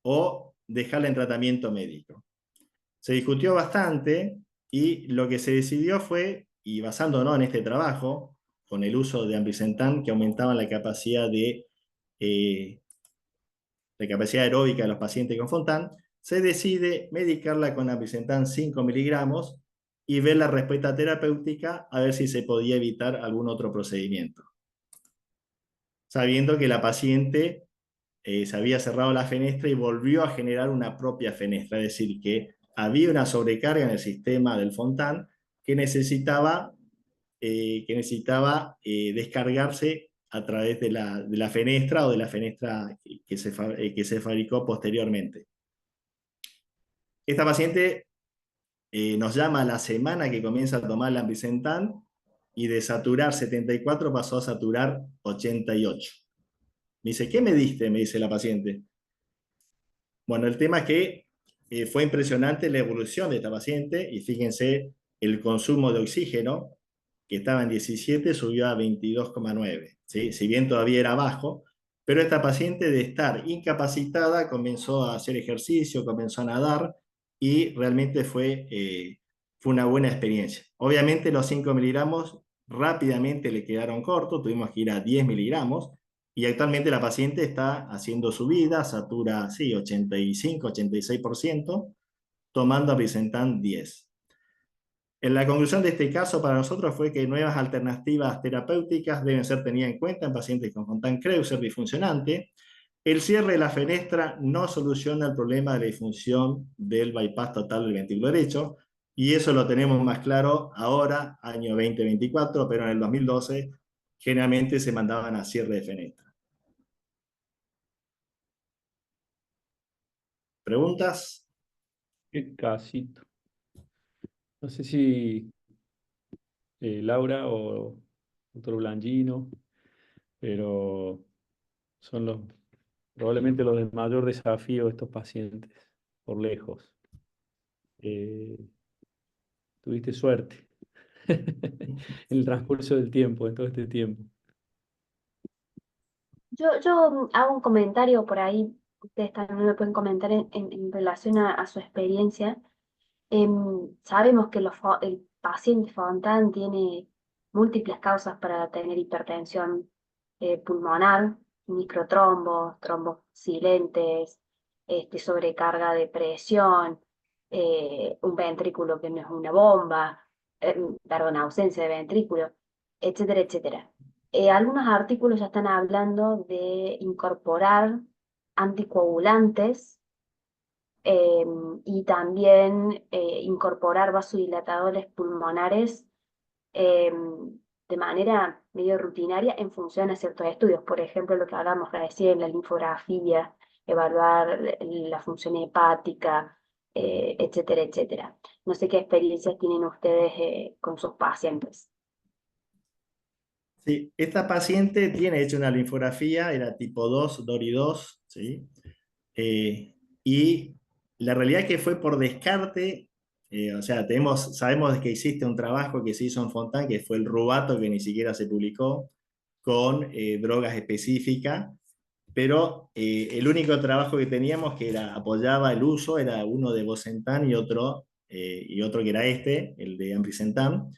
o dejarla en tratamiento médico. Se discutió bastante y lo que se decidió fue, y basándonos en este trabajo, con el uso de ambrisentan que aumentaba la capacidad aeróbica de los pacientes con Fontan, se decide medicarla con ambrisentan 5 miligramos y ver la respuesta terapéutica a ver si se podía evitar algún otro procedimiento. Sabiendo que la paciente se había cerrado la fenestra y volvió a generar una propia fenestra, es decir, que había una sobrecarga en el sistema del Fontan que necesitaba descargarse a través de la fenestra o de la fenestra que se fabricó posteriormente. Esta paciente nos llama a la semana que comienza a tomar la ambrisentan y de saturar 74 pasó a saturar 88. Me dice, ¿qué me diste?, me dice la paciente. Bueno, el tema es que fue impresionante la evolución de esta paciente y fíjense el consumo de oxígeno, que estaba en 17, subió a 22,9. ¿Sí? Si bien todavía era bajo, pero esta paciente de estar incapacitada comenzó a hacer ejercicio, comenzó a nadar y realmente fue una buena experiencia. Obviamente los 5 miligramos rápidamente le quedaron cortos, tuvimos que ir a 10 miligramos y actualmente la paciente está haciendo su vida, satura, sí, 85-86%, tomando ambrisentan 10. En la conclusión de este caso para nosotros fue que nuevas alternativas terapéuticas deben ser tenidas en cuenta en pacientes con Fontan-Kreuzer disfuncionante. El cierre de la fenestra no soluciona el problema de la disfunción del bypass total del ventrículo derecho, y eso lo tenemos más claro ahora, año 2024, pero en el 2012 generalmente se mandaban a cierre de fenestra. ¿Preguntas? Qué casito. No sé si Laura o doctor Blangino, pero son probablemente los de mayor desafío de estos pacientes, por lejos. Tuviste suerte en el transcurso del tiempo, en todo este tiempo. Yo hago un comentario por ahí, ustedes también me pueden comentar en relación a su experiencia. Sabemos que el paciente Fontan tiene múltiples causas para tener hipertensión pulmonar, microtrombos, trombos silentes, sobrecarga de presión, un ventrículo que no es una bomba, perdón, ausencia de ventrículo, etcétera, etcétera. Algunos artículos ya están hablando de incorporar anticoagulantes, y también incorporar vasodilatadores pulmonares de manera medio rutinaria en función a ciertos estudios. Por ejemplo, lo que hablamos recién, la linfografía, evaluar la función hepática, etcétera, etcétera. No sé qué experiencias tienen ustedes con sus pacientes. Sí, esta paciente tiene hecho una linfografía, era tipo 2, DORI 2, ¿sí? Y la realidad es que fue por descarte, o sea, sabemos que existe un trabajo que se hizo en Fontán, que fue el Rubato, que ni siquiera se publicó, con drogas específicas, pero el único trabajo que teníamos que apoyaba el uso era uno de Bosentan y otro que era el de Ambrisentan,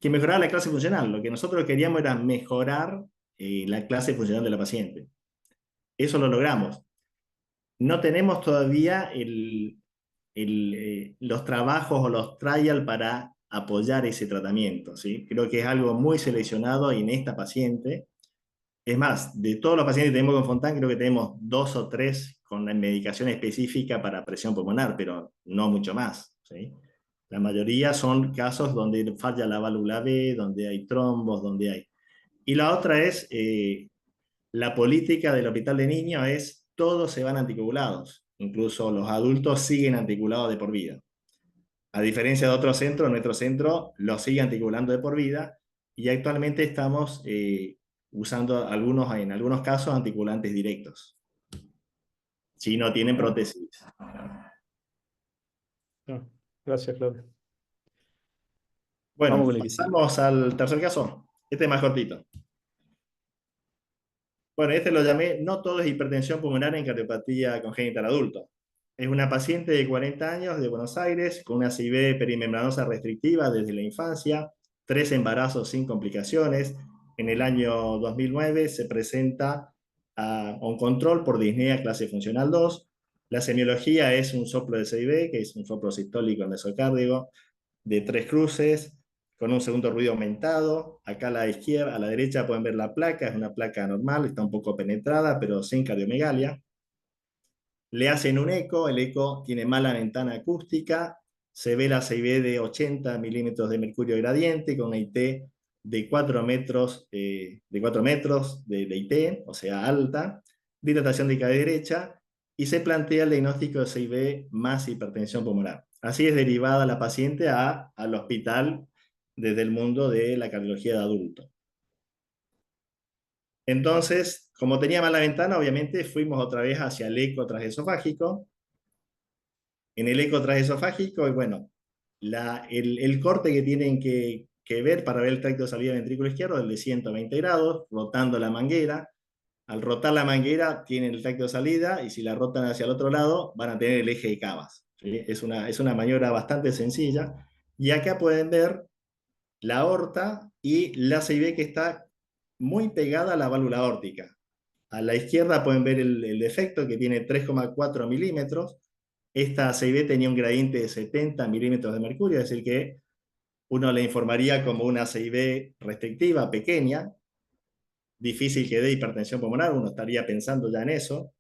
que mejoraba la clase funcional. Lo que nosotros queríamos era mejorar la clase funcional de la paciente. Eso lo logramos. No tenemos todavía los trabajos o los trials para apoyar ese tratamiento, ¿sí? Creo que es algo muy seleccionado en esta paciente. Es más, de todos los pacientes que tenemos con Fontán, creo que tenemos 2 o 3 con la medicación específica para presión pulmonar, pero no mucho más, ¿sí? La mayoría son casos donde falla la válvula B, donde hay trombos, donde hay... Y la otra es, la política del hospital de niños es todos se van anticoagulados, incluso los adultos siguen anticoagulados de por vida. A diferencia de otros centros, nuestro centro los sigue anticoagulando de por vida y actualmente estamos usando en algunos casos anticoagulantes directos, si no tienen prótesis. No, gracias, Claudio. Bueno, Vamos con el que sigue. pasamos al tercer caso. Este es más cortito. Bueno, este lo llamé "No todo es hipertensión pulmonar en cardiopatía congénita en adulto". Es una paciente de 40 años de Buenos Aires con una CIB perimembranosa restrictiva desde la infancia, 3 embarazos sin complicaciones. En el año 2009 se presenta a un control por disnea clase funcional 2. La semiología es un soplo de CIB, que es un soplo sistólico mesocárdico, de 3 cruces, con un segundo ruido aumentado. Acá a la izquierda, a la derecha pueden ver la placa, es una placa normal, está un poco penetrada, pero sin cardiomegalia. Le hacen un eco, el eco tiene mala ventana acústica, se ve la CIB de 80 milímetros de mercurio gradiente, con una IT de 4 metros, de IT, o sea, alta, dilatación de cadera derecha, y se plantea el diagnóstico de CIB más hipertensión pulmonar. Así es derivada la paciente al hospital desde el mundo de la cardiología de adulto. Entonces, como tenía mala ventana, obviamente fuimos otra vez hacia el eco transesofágico. En el eco transesofágico, y bueno, el corte que tienen que ver para ver el tracto de salida del ventrículo izquierdo es el de 120 grados, rotando la manguera. Al rotar la manguera tienen el tracto de salida, y si la rotan hacia el otro lado van a tener el eje de Cavas, ¿sí? Es una maniobra bastante sencilla. Y acá pueden ver la aorta y la CIB que está muy pegada a la válvula aórtica. A la izquierda pueden ver el defecto, que tiene 3,4 milímetros. Esta CIB tenía un gradiente de 70 milímetros de mercurio, es decir que uno le informaría como una CIB restrictiva, pequeña, difícil que dé hipertensión pulmonar, uno estaría pensando ya en eso.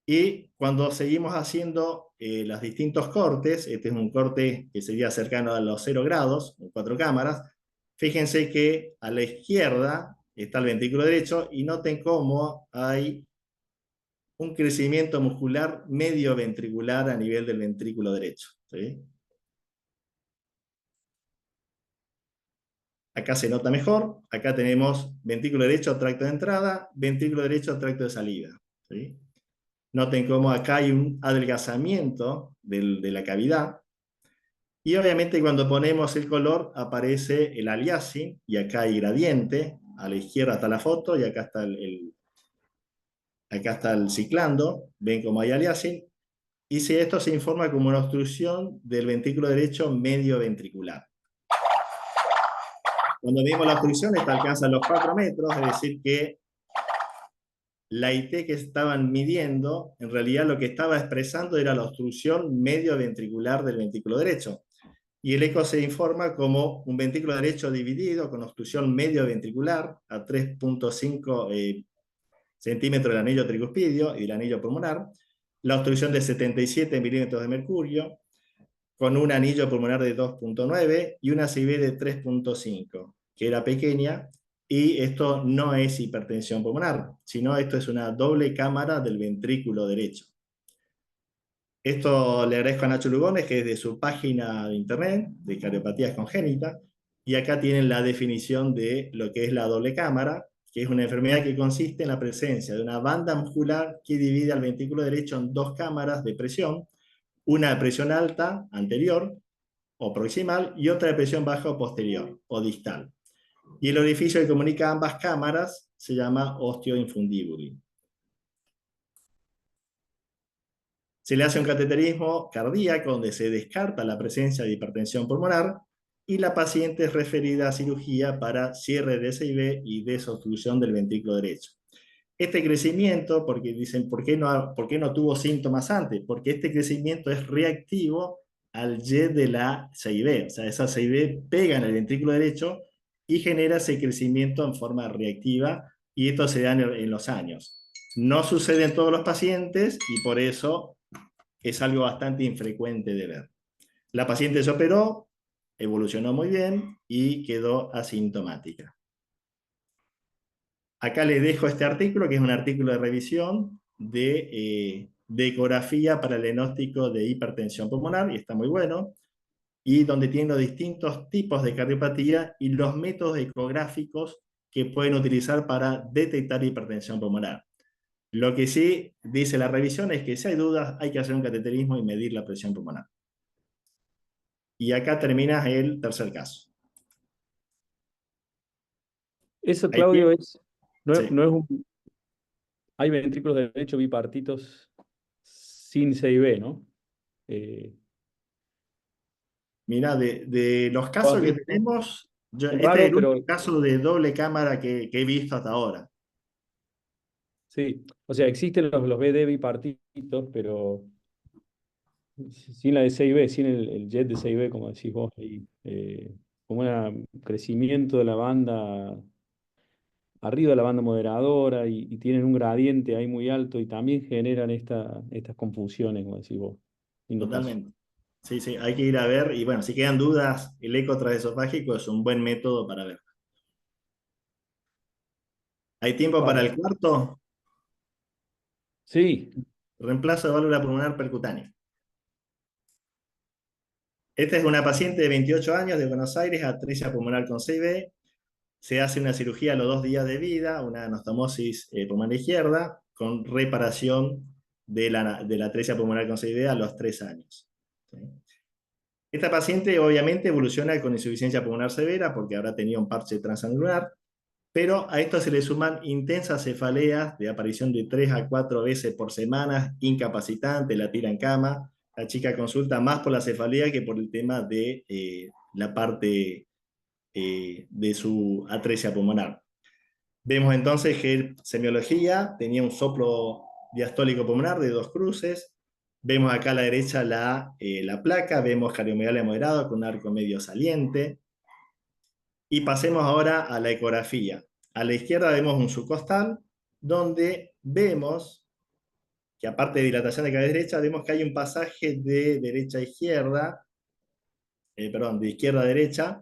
Y cuando seguimos haciendo los distintos cortes, este es un corte que sería cercano a los 0 grados, en 4 cámaras, fíjense que a la izquierda está el ventrículo derecho y noten cómo hay un crecimiento muscular medio ventricular a nivel del ventrículo derecho, ¿sí? Acá se nota mejor, acá tenemos ventrículo derecho, tracto de entrada, ventrículo derecho, tracto de salida, ¿sí? Noten cómo acá hay un adelgazamiento de la cavidad. Y obviamente cuando ponemos el color aparece el aliasing, y acá hay gradiente. A la izquierda está la foto y acá está el ciclando. Ven cómo hay aliasing. Y si esto se informa como una obstrucción del ventrículo derecho medio ventricular. Cuando medimos la obstrucción, esta alcanza los 4 metros, es decir que la IT que estaban midiendo, en realidad lo que estaba expresando era la obstrucción medio ventricular del ventrículo derecho. Y el eco se informa como un ventrículo derecho dividido con obstrucción medio ventricular a 3,5 centímetros del anillo tricuspidio y del anillo pulmonar, la obstrucción de 77 milímetros de mercurio, con un anillo pulmonar de 2,9 y una CIB de 3,5, que era pequeña, y esto no es hipertensión pulmonar, sino esto es una doble cámara del ventrículo derecho. Esto le agradezco a Nacho Lugones, que es de su página de internet, de cardiopatías congénitas, y acá tienen la definición de lo que es la doble cámara, que es una enfermedad que consiste en la presencia de una banda muscular que divide al ventrículo derecho en dos cámaras de presión, una de presión alta, anterior, o proximal, y otra de presión baja o posterior, o distal. Y el orificio que comunica ambas cámaras se llama osteo infundibuli. Se le hace un cateterismo cardíaco donde se descarta la presencia de hipertensión pulmonar y la paciente es referida a cirugía para cierre de SIB y desobstrucción del ventrículo derecho. Este crecimiento, porque dicen, ¿por qué no tuvo síntomas antes? Porque este crecimiento es reactivo al jet de la CIB. O sea, esa CIB pega en el ventrículo derecho y genera ese crecimiento en forma reactiva, y esto se da en los años. No sucede en todos los pacientes y por eso es algo bastante infrecuente de ver. La paciente se operó, evolucionó muy bien y quedó asintomática. Acá les dejo este artículo, que es un artículo de revisión de ecografía para el diagnóstico de hipertensión pulmonar, y está muy bueno, y donde tienen los distintos tipos de cardiopatía y los métodos ecográficos que pueden utilizar para detectar hipertensión pulmonar. Lo que sí dice la revisión es que si hay dudas hay que hacer un cateterismo y medir la presión pulmonar. Y acá termina el tercer caso. Eso, Ahí Claudio, tiene. Sí. no es hay ventrículos derecho bipartitos sin CIB, ¿no? Eh, Mira, de los casos que tenemos, es este es raro, el pero único caso de doble cámara que he visto hasta ahora. sí. O sea, existen los BD bipartitos, pero sin la de 6B, sin el jet de 6B, como decís vos ahí, como un crecimiento de la banda, arriba de la banda moderadora, y tienen un gradiente ahí muy alto y también generan estas confusiones, como decís vos. Lindo caso. Totalmente. Sí, sí, hay que ir a ver. Y bueno, si quedan dudas, el eco transesofágico es un buen método para ver. ¿Hay tiempo para el Bárbaro. cuarto? Sí, Reemplazo de válvula pulmonar percutánea. Esta es una paciente de 28 años de Buenos Aires, atresia pulmonar con CIB. Se hace una cirugía a los 2 días de vida, una anastomosis pulmonar izquierda, con reparación de la atresia pulmonar con CIB a los 3 años. ¿Sí? Esta paciente obviamente evoluciona con insuficiencia pulmonar severa porque habrá tenido un parche transanular, pero a esto se le suman intensas cefaleas de aparición de 3 a 4 veces por semana, incapacitante, la tira en cama. La chica consulta más por la cefalea que por el tema de la parte de su atresia pulmonar. Vemos entonces que semiología tenía un soplo diastólico pulmonar de 2 cruces. Vemos acá a la derecha la placa, vemos cardiomegalia moderada con un arco medio saliente. Y pasemos ahora a la ecografía. A la izquierda vemos un subcostal, donde vemos que aparte de dilatación de cabeza derecha, vemos que hay un pasaje de derecha a izquierda, de izquierda a derecha,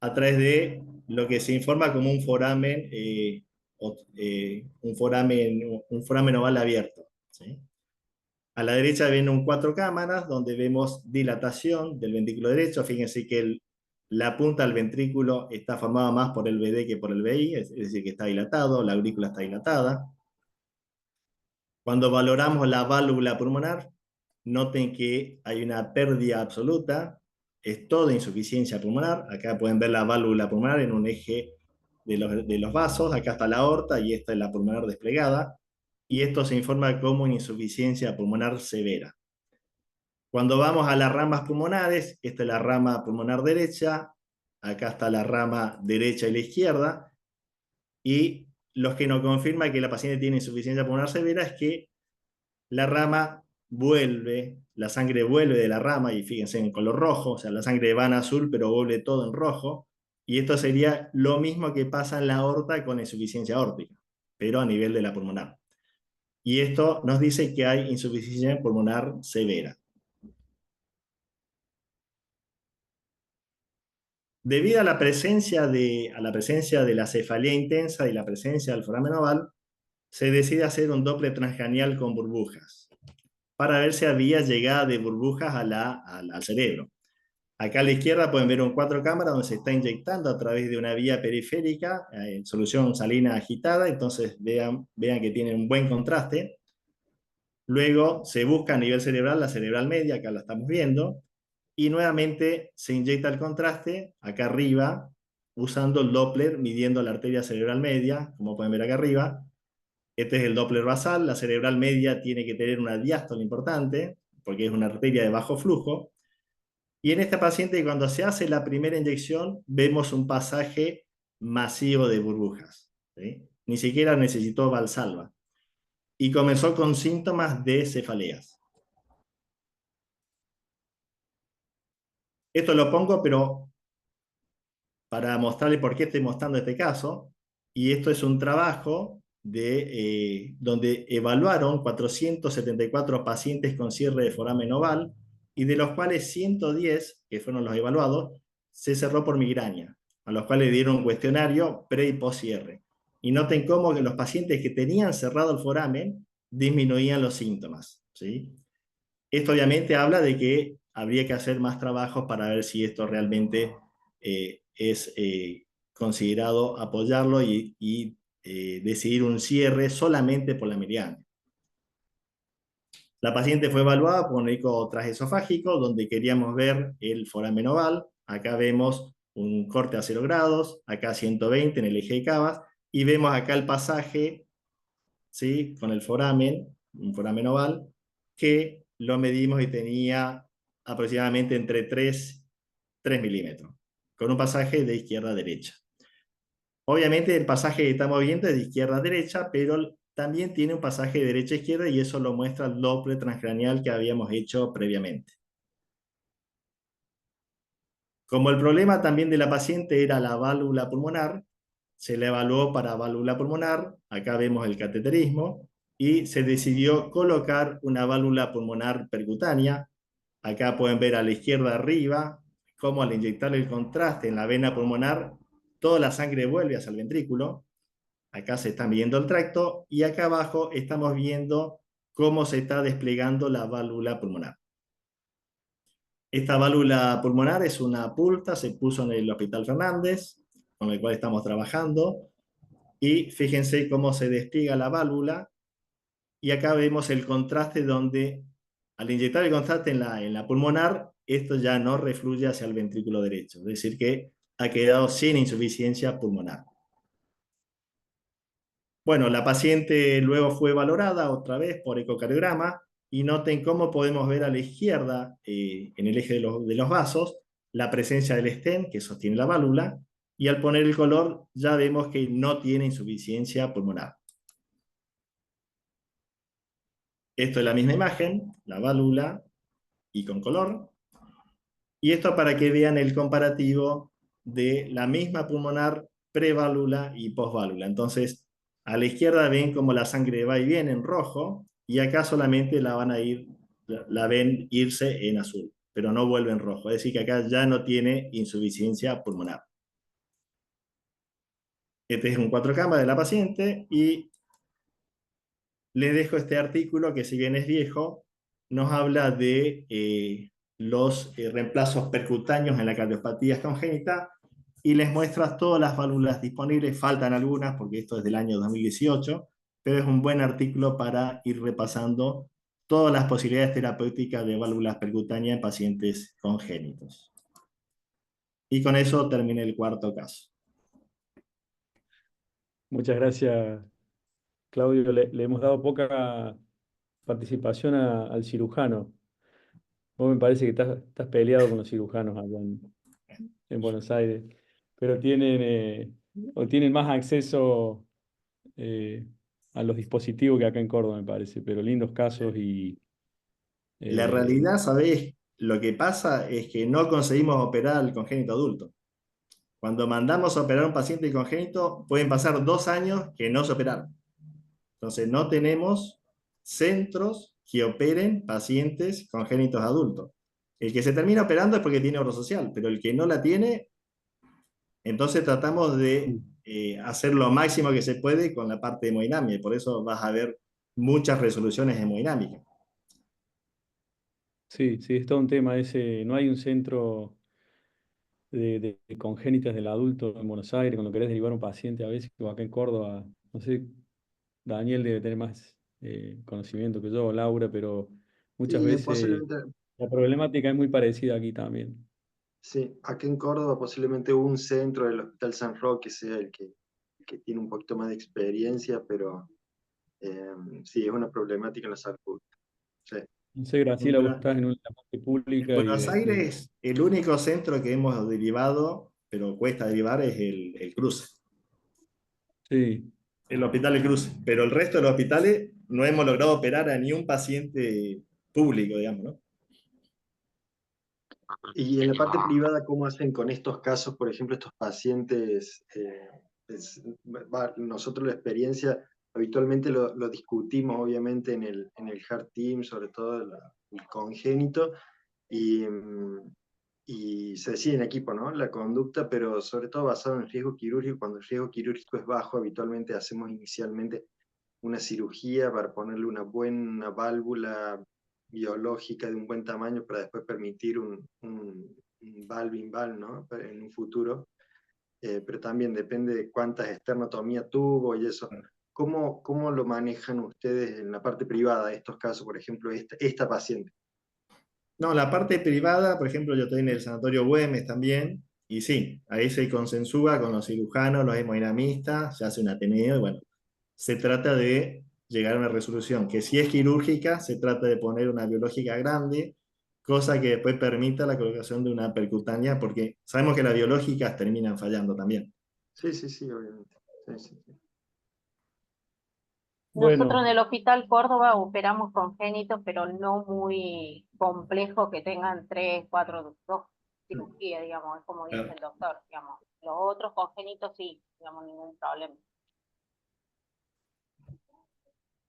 a través de lo que se informa como un foramen, un foramen oval abierto. ¿Sí? A la derecha ven un 4 cámaras, donde vemos dilatación del ventrículo derecho. Fíjense que la punta del ventrículo está formada más por el BD que por el BI, es decir, que está dilatado, la aurícula está dilatada. Cuando valoramos la válvula pulmonar, noten que hay una pérdida absoluta, es toda insuficiencia pulmonar. Acá pueden ver la válvula pulmonar en un eje de los vasos, acá está la aorta y esta es la pulmonar desplegada, y esto se informa como insuficiencia pulmonar severa. Cuando vamos a las ramas pulmonares, esta es la rama pulmonar derecha, acá está la rama derecha y la izquierda, y los que nos confirman que la paciente tiene insuficiencia pulmonar severa es que la rama vuelve, la sangre vuelve de la rama, y fíjense en color rojo, o sea, la sangre va en azul, pero vuelve todo en rojo, y esto sería lo mismo que pasa en la aorta con insuficiencia aórtica. pero a nivel de la pulmonar. Y esto nos dice que hay insuficiencia pulmonar severa. Debido a la presencia de la cefalea intensa y la presencia del foramen oval, se decide hacer un Doppler transcranial con burbujas para ver si había llegada de burbujas al cerebro. Acá a la izquierda pueden ver un 4 cámaras donde se está inyectando a través de una vía periférica en solución salina agitada, entonces vean que tiene un buen contraste. Luego se busca a nivel cerebral la cerebral media, acá la estamos viendo, y nuevamente se inyecta el contraste acá arriba, usando el Doppler, midiendo la arteria cerebral media, como pueden ver acá arriba. Este es el Doppler basal, la cerebral media tiene que tener una diástole importante, porque es una arteria de bajo flujo. Y en esta paciente, cuando se hace la primera inyección, vemos un pasaje masivo de burbujas, ¿sí? Ni siquiera necesitó Valsalva. Y comenzó con síntomas de cefaleas. Esto lo pongo, pero para mostrarle por qué estoy mostrando este caso. Y esto es un trabajo donde evaluaron 474 pacientes con cierre de foramen oval, y de los cuales 110, que fueron los evaluados, se cerró por migraña, a los cuales dieron un cuestionario pre y post cierre. Y noten cómo que los pacientes que tenían cerrado el foramen disminuían los síntomas, ¿sí? Esto obviamente habla de que habría que hacer más trabajos para ver si esto realmente es considerado apoyarlo y decidir un cierre solamente por la mediana. La paciente fue evaluada por un eco transesofágico, donde queríamos ver el foramen oval. Acá vemos un corte a 0 grados, acá 120 en el eje de Cavas, y vemos acá el pasaje, ¿sí?, con el foramen, un foramen oval, que lo medimos y tenía aproximadamente entre 3 milímetros, con un pasaje de izquierda a derecha. Obviamente el pasaje que estamos viendo es de izquierda a derecha, pero también tiene un pasaje de derecha a izquierda, y eso lo muestra el Doppler transcranial que habíamos hecho previamente. Como el problema también de la paciente era la válvula pulmonar, se le evaluó para válvula pulmonar, acá vemos el cateterismo, y se decidió colocar una válvula pulmonar percutánea. Acá pueden ver a la izquierda arriba cómo al inyectar el contraste en la vena pulmonar, toda la sangre vuelve hacia el ventrículo. Acá se está midiendo el tracto, y acá abajo estamos viendo cómo se está desplegando la válvula pulmonar. Esta válvula pulmonar es una Pulta, se puso en el Hospital Fernández, con el cual estamos trabajando, y fíjense cómo se despliega la válvula, y acá vemos el contraste donde al inyectar el contraste en la pulmonar, esto ya no refluye hacia el ventrículo derecho, es decir que ha quedado sin insuficiencia pulmonar. Bueno, la paciente luego fue valorada otra vez por ecocardiograma, y noten cómo podemos ver a la izquierda, en el eje de los vasos, la presencia del stent que sostiene la válvula, y al poner el color ya vemos que no tiene insuficiencia pulmonar. Esto es la misma imagen, la válvula y con color. Y esto para que vean el comparativo de la misma pulmonar preválvula y posválvula. Entonces, a la izquierda ven como la sangre va y viene en rojo, y acá solamente la ven irse en azul, pero no vuelve en rojo. Es decir, que acá ya no tiene insuficiencia pulmonar. Este es un 4K de la paciente, y les dejo este artículo que, si bien es viejo, nos habla de los reemplazos percutáneos en la cardiopatía congénita, y les muestra todas las válvulas disponibles. Faltan algunas porque esto es del año 2018, pero es un buen artículo para ir repasando todas las posibilidades terapéuticas de válvulas percutáneas en pacientes congénitos. Y con eso terminé el cuarto caso. Muchas gracias, Claudio. Le hemos dado poca participación al cirujano. Vos me parece que estás peleado con los cirujanos allá en Buenos Aires, pero tienen más acceso eh, a los dispositivos que acá en Córdoba, me parece, pero lindos casos y... La eh, realidad, ¿sabés? Lo que pasa es que no conseguimos operar al congénito adulto. Cuando mandamos a operar a un paciente congénito, pueden pasar 2 años que no se operaron. Entonces no tenemos centros que operen pacientes congénitos adultos. El que se termina operando es porque tiene obra social, pero el que no la tiene, entonces tratamos de hacer lo máximo que se puede con la parte de hemodinámica, y por eso vas a ver muchas resoluciones hemodinámicas. Sí, sí, es todo un tema ese. No hay un centro de congénitas del adulto en Buenos Aires, cuando querés derivar un paciente a veces, o acá en Córdoba, no sé, Daniel debe tener más conocimiento que yo, Laura, pero muchas Y veces posiblemente, la problemática es muy parecida aquí también. sí, aquí en Córdoba posiblemente un centro del Hospital San Roque sea el que tiene un poquito más de experiencia, pero sí, es una problemática en la salud pública. Sí. No sé, En, Graciela, vos Buena- estás en una parte en pública y Buenos Aires, el único centro que hemos derivado, pero cuesta derivar, es el Cruce, sí, el Hospital del Cruce. Pero el resto de los hospitales no hemos logrado operar a ni un paciente público, digamos, ¿no? Y en la parte privada, ¿cómo hacen con estos casos, por ejemplo, estos pacientes? Nosotros la experiencia habitualmente lo discutimos, obviamente, en el Heart Team, sobre todo el congénito, y, y se decide en equipo, ¿no? La conducta, pero sobre todo basado en el riesgo quirúrgico. Cuando el riesgo quirúrgico es bajo, habitualmente hacemos inicialmente una cirugía para ponerle una buena válvula biológica de un buen tamaño para después permitir un valve-in-valve, ¿no? En un futuro. Pero también depende de cuántas esternotomías tuvo y eso. ¿Cómo lo manejan ustedes en la parte privada, estos casos, por ejemplo, esta paciente? No, la parte privada, por ejemplo, yo estoy en el Sanatorio Güemes también, y sí, ahí se consensúa con los cirujanos, los hemodinamistas, se hace un ateneo, y bueno, se trata de llegar a una resolución, que si es quirúrgica, se trata de poner una biológica grande, cosa que después permita la colocación de una percutánea, porque sabemos que las biológicas terminan fallando también. Sí, sí, sí, obviamente. Sí, sí, sí. Nosotros bueno, en el Hospital Córdoba operamos congénitos, pero no muy complejos que tengan 3, 4, 2 cirugías, digamos, es como dice Claro. el doctor, digamos. Los otros congénitos sí, digamos, ningún problema.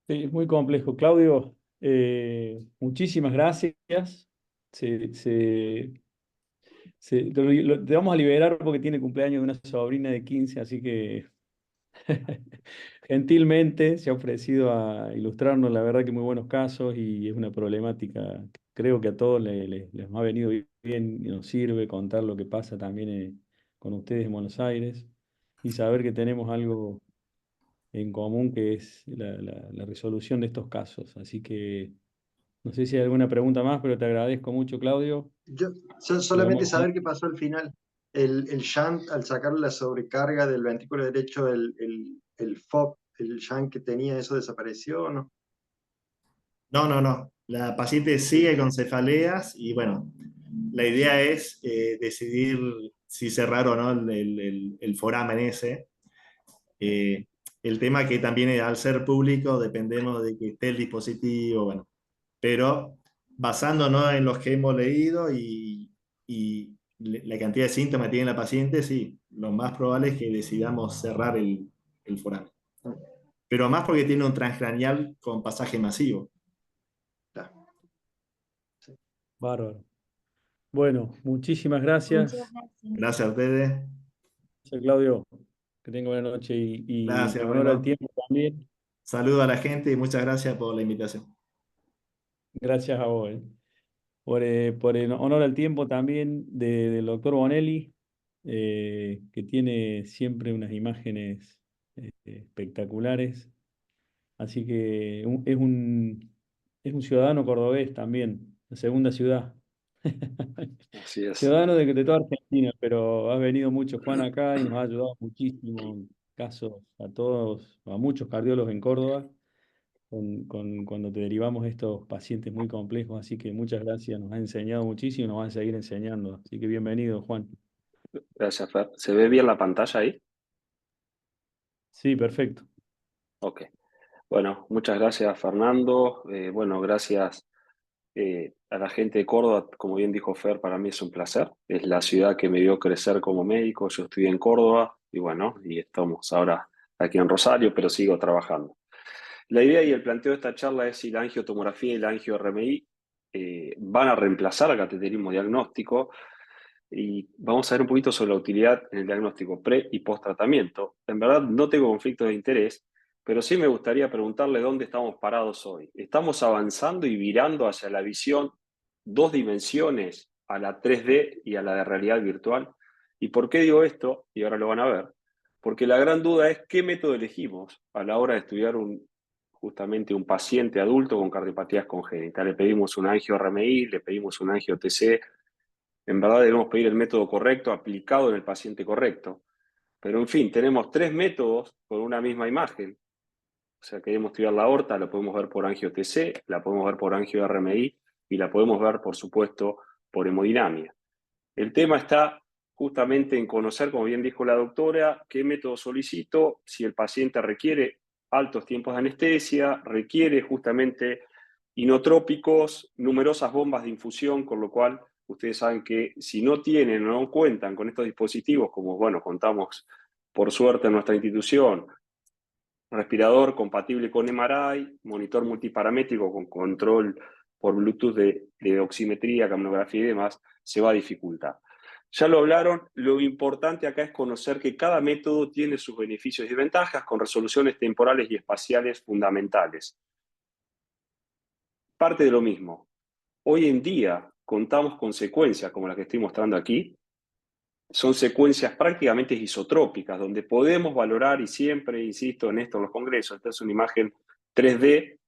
sí, es muy complejo. Claudio, muchísimas gracias. Se, se- te vamos a liberar porque tiene cumpleaños de una sobrina de 15, así que gentilmente se ha ofrecido a ilustrarnos, la verdad que muy buenos casos y es una problemática, creo que a todos les ha venido bien y nos sirve contar lo que pasa también con ustedes en Buenos Aires y saber que tenemos algo en común que es la resolución de estos casos. Así que no sé si hay alguna pregunta más, pero te agradezco mucho, Claudio. Yo Y solamente vamos a... saber qué pasó al final. El shunt, al sacarle la sobrecarga del ventrículo derecho, el FOB, el shunt que tenía, ¿eso desapareció o no? No, no, no. La paciente sigue con cefaleas y bueno, la idea es decidir si cerrar o no el foramen ese. Eh, el tema que también al ser público dependemos de que esté el dispositivo, bueno, pero basándonos en los que hemos leído y la cantidad de síntomas que tiene la paciente, sí, lo más probable es que decidamos cerrar el foramen. Pero más porque tiene un transcranial con pasaje masivo. Claro. Sí. Bárbaro. Bueno, muchísimas Muchas gracias. gracias. Gracias a ustedes. Gracias, Claudio. Que tenga buena noche y Gracias, en honor al bueno. tiempo también, Saludo a la gente y muchas gracias por la invitación. gracias a vos. Por el honor al tiempo también del doctor Bonelli, que tiene siempre unas imágenes espectaculares. Así que es un ciudadano cordobés también, la segunda ciudad. Así es. Ciudadano de toda Argentina, pero ha venido mucho Juan acá y nos ha ayudado muchísimo en casos a todos, a muchos cardiólogos en Córdoba, cuando te derivamos estos pacientes muy complejos. Así que muchas gracias, nos ha enseñado muchísimo y nos va a seguir enseñando. Así que bienvenido, Juan. Gracias, Fer. ¿Se ve bien la pantalla ahí? Sí, perfecto. Ok. Bueno, muchas gracias, Fernando. Bueno, gracias a la gente de Córdoba. Como bien dijo Fer, para mí es un placer. Es la ciudad que me vio crecer como médico. Yo estudié en Córdoba y bueno, y estamos ahora aquí en Rosario, pero sigo trabajando. La idea y el planteo de esta charla es si la angiotomografía y la angio-RMI van a reemplazar al cateterismo diagnóstico, y vamos a ver un poquito sobre la utilidad en el diagnóstico pre y post tratamiento. En verdad no tengo conflicto de interés, pero sí me gustaría preguntarle dónde estamos parados hoy. ¿Estamos avanzando y virando hacia la visión 2 dimensiones, a la 3D y a la de realidad virtual? ¿Y por qué digo esto? Y ahora lo van a ver. Porque la gran duda es qué método elegimos a la hora de estudiar justamente un paciente adulto con cardiopatías congénitas. Le pedimos un angio-RMI, le pedimos un angio-TC. En verdad debemos pedir el método correcto, aplicado en el paciente correcto. Pero en fin, tenemos 3 métodos con una misma imagen. O sea, queremos estudiar la aorta, la podemos ver por angio-TC, la podemos ver por angio-RMI y la podemos ver, por supuesto, por hemodinamia. El tema está justamente en conocer, como bien dijo la doctora, qué método solicito, si el paciente requiere altos tiempos de anestesia, requiere justamente inotrópicos, numerosas bombas de infusión, con lo cual ustedes saben que si no tienen o no cuentan con estos dispositivos, como bueno, contamos por suerte en nuestra institución, respirador compatible con MRI, monitor multiparamétrico con control por Bluetooth de oximetría, capnografía y demás, se va a dificultar. Ya lo hablaron, lo importante acá es conocer que cada método tiene sus beneficios y desventajas con resoluciones temporales y espaciales fundamentales. Parte de lo mismo. Hoy en día contamos con secuencias como la que estoy mostrando aquí. Son secuencias prácticamente isotrópicas, donde podemos valorar, y siempre insisto en esto en los congresos, esta es una imagen 3D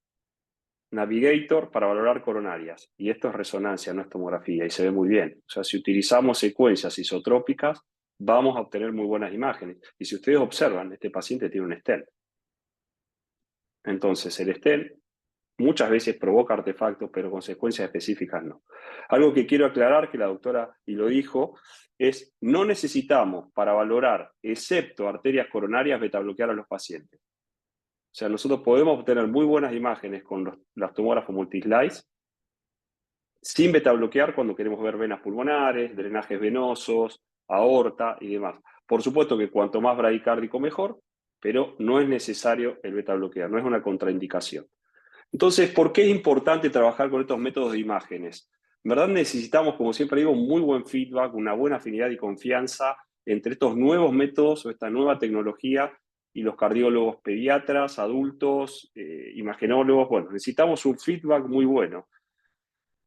Navigator para valorar coronarias, y esto es resonancia, no es tomografía, y se ve muy bien. O sea, si utilizamos secuencias isotrópicas, vamos a obtener muy buenas imágenes. Y si ustedes observan, este paciente tiene un stent. Entonces, el stent muchas veces provoca artefactos, pero consecuencias específicas no. Algo que quiero aclarar, que la doctora y lo dijo, es no necesitamos para valorar, excepto arterias coronarias, betabloquear a los pacientes. O sea, nosotros podemos obtener muy buenas imágenes con los tomógrafos multislice, sin betabloquear cuando queremos ver venas pulmonares, drenajes venosos, aorta y demás. Por supuesto que cuanto más bradicárdico mejor, pero no es necesario el betabloquear, no es una contraindicación. Entonces, ¿por qué es importante trabajar con estos métodos de imágenes? En verdad necesitamos, como siempre digo, un muy buen feedback, una buena afinidad y confianza entre estos nuevos métodos o esta nueva tecnología y los cardiólogos pediatras, adultos, imagenólogos. Bueno, necesitamos un feedback muy bueno.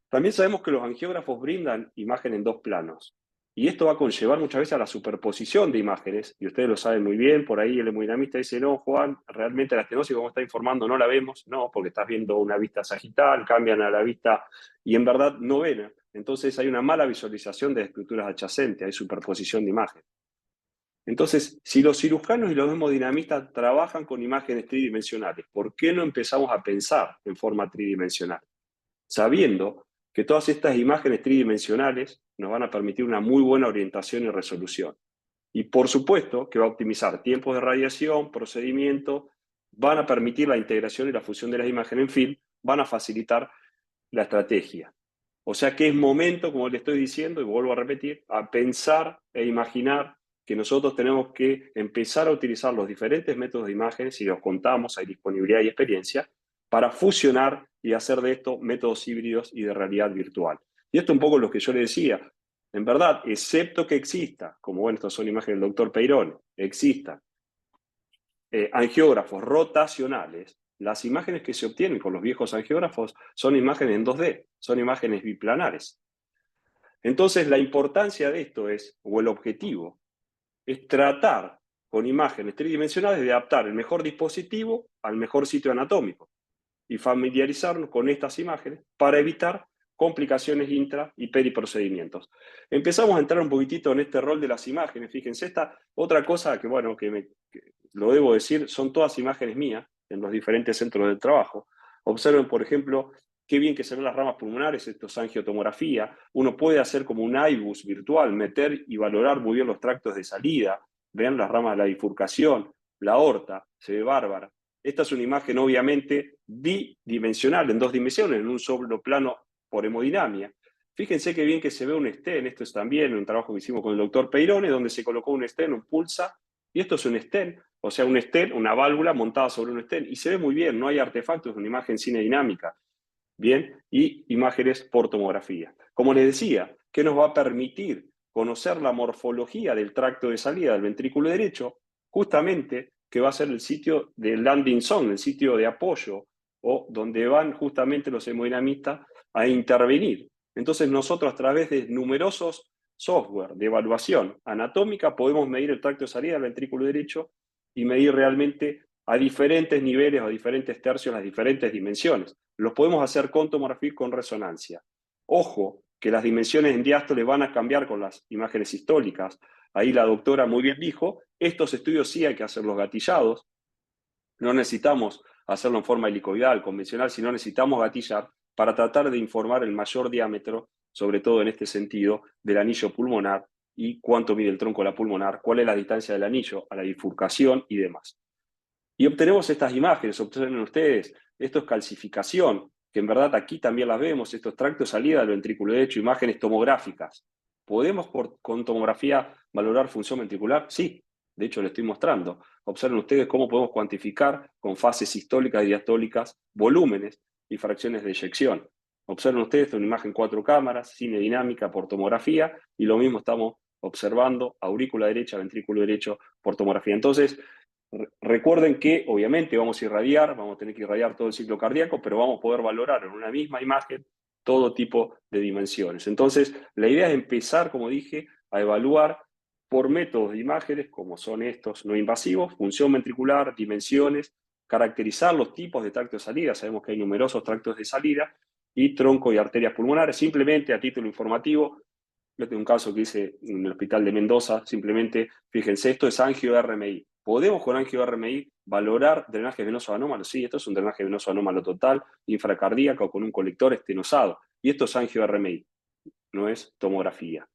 También sabemos que los angiógrafos brindan imagen en 2 planos. Y esto va a conllevar muchas veces a la superposición de imágenes, y ustedes lo saben muy bien, por ahí el hemodinamista dice, no, Juan, realmente la estenosis, como está informando, no la vemos, no, porque estás viendo una vista sagital, cambian a la vista, y en verdad no ven. Entonces hay una mala visualización de estructuras adyacentes, hay superposición de imágenes. Entonces, si los cirujanos y los hemodinamistas trabajan con imágenes tridimensionales, ¿por qué no empezamos a pensar en forma tridimensional? Sabiendo que todas estas imágenes tridimensionales nos van a permitir una muy buena orientación y resolución. Y por supuesto que va a optimizar tiempos de radiación, procedimientos, van a permitir la integración y la fusión de las imágenes, en fin, van a facilitar la estrategia. O sea que es momento, como le estoy diciendo, y vuelvo a repetir, a pensar e imaginar que nosotros tenemos que empezar a utilizar los diferentes métodos de imágenes, si los contamos, hay disponibilidad y experiencia, para fusionar y hacer de esto métodos híbridos y de realidad virtual. Y esto es un poco lo que yo le decía. En verdad, excepto que exista, como bueno, estas son imágenes del doctor Peirone, existan angiógrafos rotacionales, las imágenes que se obtienen con los viejos angiógrafos son imágenes en 2D, son imágenes biplanares. Entonces, la importancia de esto es, o el objetivo, es tratar con imágenes tridimensionales de adaptar el mejor dispositivo al mejor sitio anatómico y familiarizarnos con estas imágenes para evitar complicaciones intra y periprocedimientos. Empezamos a entrar un poquitito en este rol de las imágenes. Fíjense, esta otra cosa que, bueno, que lo debo decir, son todas imágenes mías en los diferentes centros de trabajo. Observen, por ejemplo, qué bien que se ven las ramas pulmonares, esto es angiotomografía. Uno puede hacer como un iBus virtual, meter y valorar muy bien los tractos de salida. Vean las ramas de la bifurcación, la aorta, se ve bárbara. Esta es una imagen obviamente bidimensional, en 2 dimensiones, en un solo plano por hemodinamia. Fíjense qué bien que se ve un stent, esto es también un trabajo que hicimos con el doctor Peirone, donde se colocó un stent, un pulsa, Y esto es un stent, o sea, un stent, una válvula montada sobre un stent, y se ve muy bien, no hay artefactos, es una imagen cine dinámica. Bien, y imágenes por tomografía. Como les decía, ¿qué nos va a permitir conocer la morfología del tracto de salida del ventrículo derecho? Justamente que va a ser el sitio de landing zone, el sitio de apoyo, o donde van justamente los hemodinamistas a intervenir. Entonces nosotros a través de numerosos software de evaluación anatómica podemos medir el tracto de salida del ventrículo derecho y medir realmente a diferentes niveles, a diferentes tercios, las diferentes dimensiones. Los podemos hacer con tomografía y con resonancia. Ojo, que las dimensiones en diástole van a cambiar con las imágenes históricas. Ahí la doctora muy bien dijo, estos estudios sí hay que hacerlos gatillados. No necesitamos hacerlo en forma helicoidal, convencional, sino necesitamos gatillar para tratar de informar el mayor diámetro, sobre todo en este sentido, del anillo pulmonar y cuánto mide el tronco de la pulmonar, cuál es la distancia del anillo a la bifurcación y demás. Y obtenemos estas imágenes, obtienen ustedes, esto es calcificación, que en verdad aquí también las vemos, estos tractos de salida del ventrículo derecho, imágenes tomográficas. ¿Podemos con tomografía valorar función ventricular? Sí, de hecho le estoy mostrando. Observen ustedes cómo podemos cuantificar con fases sistólicas y diastólicas volúmenes y fracciones de eyección. Observen ustedes una imagen 4 cámaras, cine dinámica por tomografía, y lo mismo estamos observando aurícula derecha, ventrículo derecho por tomografía. Entonces, recuerden que obviamente vamos a irradiar, vamos a tener que irradiar todo el ciclo cardíaco, pero vamos a poder valorar en una misma imagen todo tipo de dimensiones. Entonces, la idea es empezar, como dije, a evaluar por métodos de imágenes, como son estos no invasivos, función ventricular, dimensiones, caracterizar los tipos de tractos de salida, sabemos que hay numerosos tractos de salida, y tronco y arterias pulmonares. Simplemente a título informativo, yo tengo un caso que hice en el hospital de Mendoza, simplemente, fíjense, esto es angio-RMI. ¿Podemos con angio-RMI valorar drenaje venoso anómalo? Sí, esto es un drenaje venoso anómalo total, infracardíaco, con un colector estenosado. Y esto es angio-RMI, no es tomografía.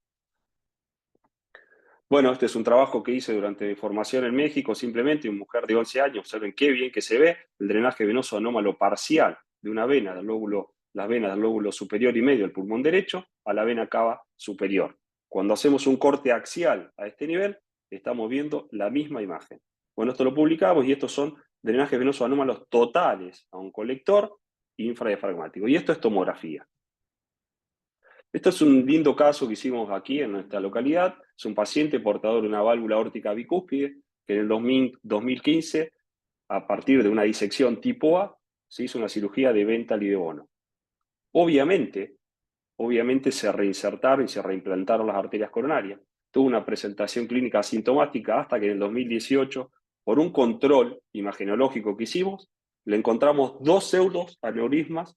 Bueno, este es un trabajo que hice durante formación en México, simplemente una mujer de 11 años, observen qué bien que se ve el drenaje venoso anómalo parcial de una vena del lóbulo, las venas del lóbulo superior y medio del pulmón derecho a la vena cava superior. Cuando hacemos un corte axial a este nivel, estamos viendo la misma imagen. Bueno, esto lo publicamos y estos son drenajes venosos anómalos totales a un colector infradiafragmático. Y esto es tomografía. Esto es un lindo caso que hicimos aquí en nuestra localidad. Es un paciente portador de una válvula aórtica bicúspide que en el 2015, a partir de una disección tipo A, se hizo una cirugía de ventral y de bono. Obviamente se reinsertaron y se reimplantaron las arterias coronarias. Tuvo una presentación clínica asintomática hasta que en el 2018, por un control imagenológico que hicimos, le encontramos 2 pseudoaneurismas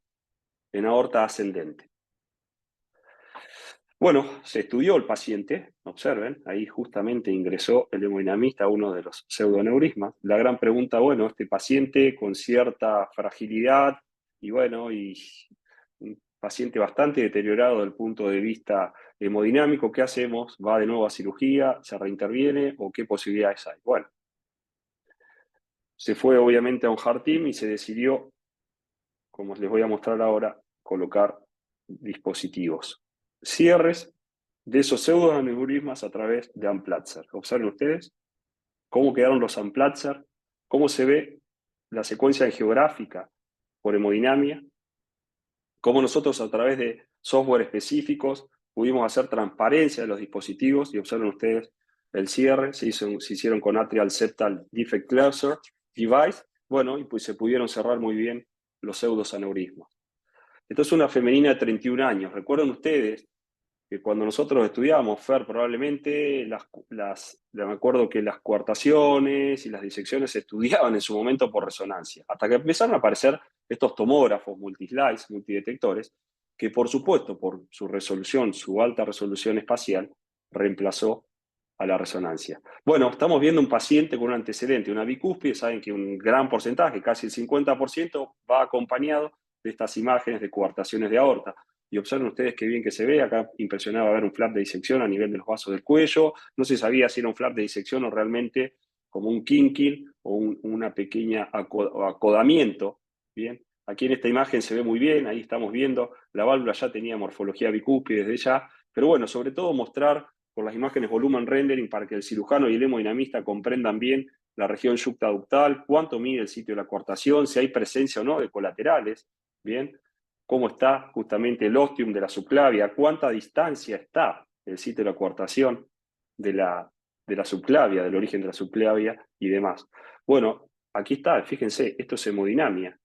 en aorta ascendente. Bueno, se estudió el paciente, observen, ahí justamente ingresó el hemodinamista a uno de los pseudoaneurismas. La gran pregunta, bueno, este paciente con cierta fragilidad y bueno, y un paciente bastante deteriorado desde el punto de vista hemodinámico, ¿qué hacemos? ¿Va de nuevo a cirugía? ¿Se reinterviene? ¿O qué posibilidades hay? Bueno, se fue obviamente a un heart team y se decidió, como les voy a mostrar ahora, colocar dispositivos. Cierres de esos pseudoaneurismas a través de Amplatzer. Observen ustedes cómo quedaron los Amplatzer, cómo se ve la secuencia geográfica por hemodinamia, cómo nosotros a través de software específicos pudimos hacer transparencia de los dispositivos, y observen ustedes el cierre, se hicieron con Atrial Septal Defect Closure Device, bueno, y pues se pudieron cerrar muy bien los pseudoaneurismas. Esto es una femenina de 31 años. Recuerden ustedes que cuando nosotros estudiábamos FER, probablemente me acuerdo que las coartaciones y las disecciones se estudiaban en su momento por resonancia, hasta que empezaron a aparecer estos tomógrafos multislice, multidetectores, que por supuesto, por su resolución, su alta resolución espacial, reemplazó a la resonancia. Bueno, estamos viendo un paciente con un antecedente, una bicúspide, saben que un gran porcentaje, casi el 50%, va acompañado de estas imágenes de coartaciones de aorta. Y observen ustedes qué bien que se ve. Acá impresionaba ver un flap de disección a nivel de los vasos del cuello. No se sabía si era un flap de disección o realmente como un kinking o una pequeña acodamiento. Bien, aquí en esta imagen se ve muy bien. Ahí estamos viendo, la válvula ya tenía morfología bicúspide desde ya. Pero bueno, sobre todo mostrar con las imágenes volumen rendering para que el cirujano y el hemodinamista comprendan bien la región yuctaductal, cuánto mide el sitio de la coartación, si hay presencia o no de colaterales, bien, cómo está justamente el ostium de la subclavia, cuánta distancia está el sitio de la coartación de la subclavia, del origen de la subclavia y demás. Bueno, aquí está, fíjense, esto es hemodinamia,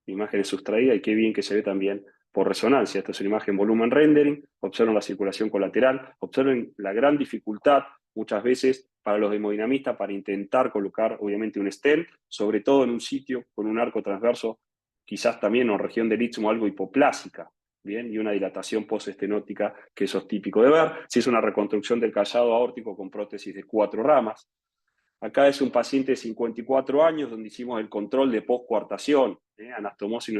imágenes sustraídas y qué bien que se ve también por resonancia. Esto es una imagen volumen rendering, observen la circulación colateral, observen la gran dificultad muchas veces para los hemodinamistas para intentar colocar obviamente un stent, sobre todo en un sitio con un arco transverso, quizás también en región del istmo algo hipoplásica, ¿bien? Y una dilatación postestenótica que eso es típico de ver. Si es una reconstrucción del callado aórtico con prótesis de 4 ramas. Acá es un paciente de 54 años donde hicimos el control de postcoartación, anastomosis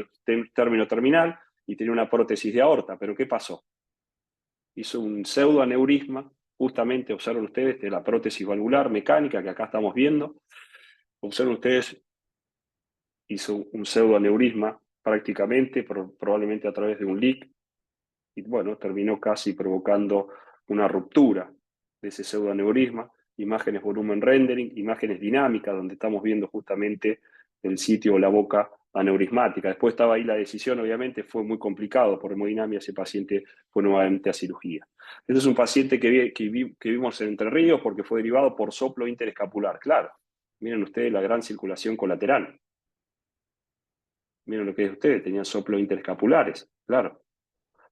término terminal, y tenía una prótesis de aorta. ¿Pero qué pasó? Hizo un pseudoaneurisma, justamente observen ustedes de la prótesis valvular mecánica que acá estamos viendo. Observen ustedes, hizo un pseudoaneurisma prácticamente, probablemente a través de un leak, y bueno, terminó casi provocando una ruptura de ese pseudoaneurisma. Imágenes volumen rendering, imágenes dinámicas, donde estamos viendo justamente el sitio o la boca aneurismática. Después estaba ahí la decisión, obviamente fue muy complicado por hemodinamia, ese paciente fue nuevamente a cirugía. Este es un paciente que vimos en Entre Ríos porque fue derivado por soplo interescapular. Claro, miren ustedes la gran circulación colateral. Miren lo que es ustedes, tenían soplos interescapulares, claro.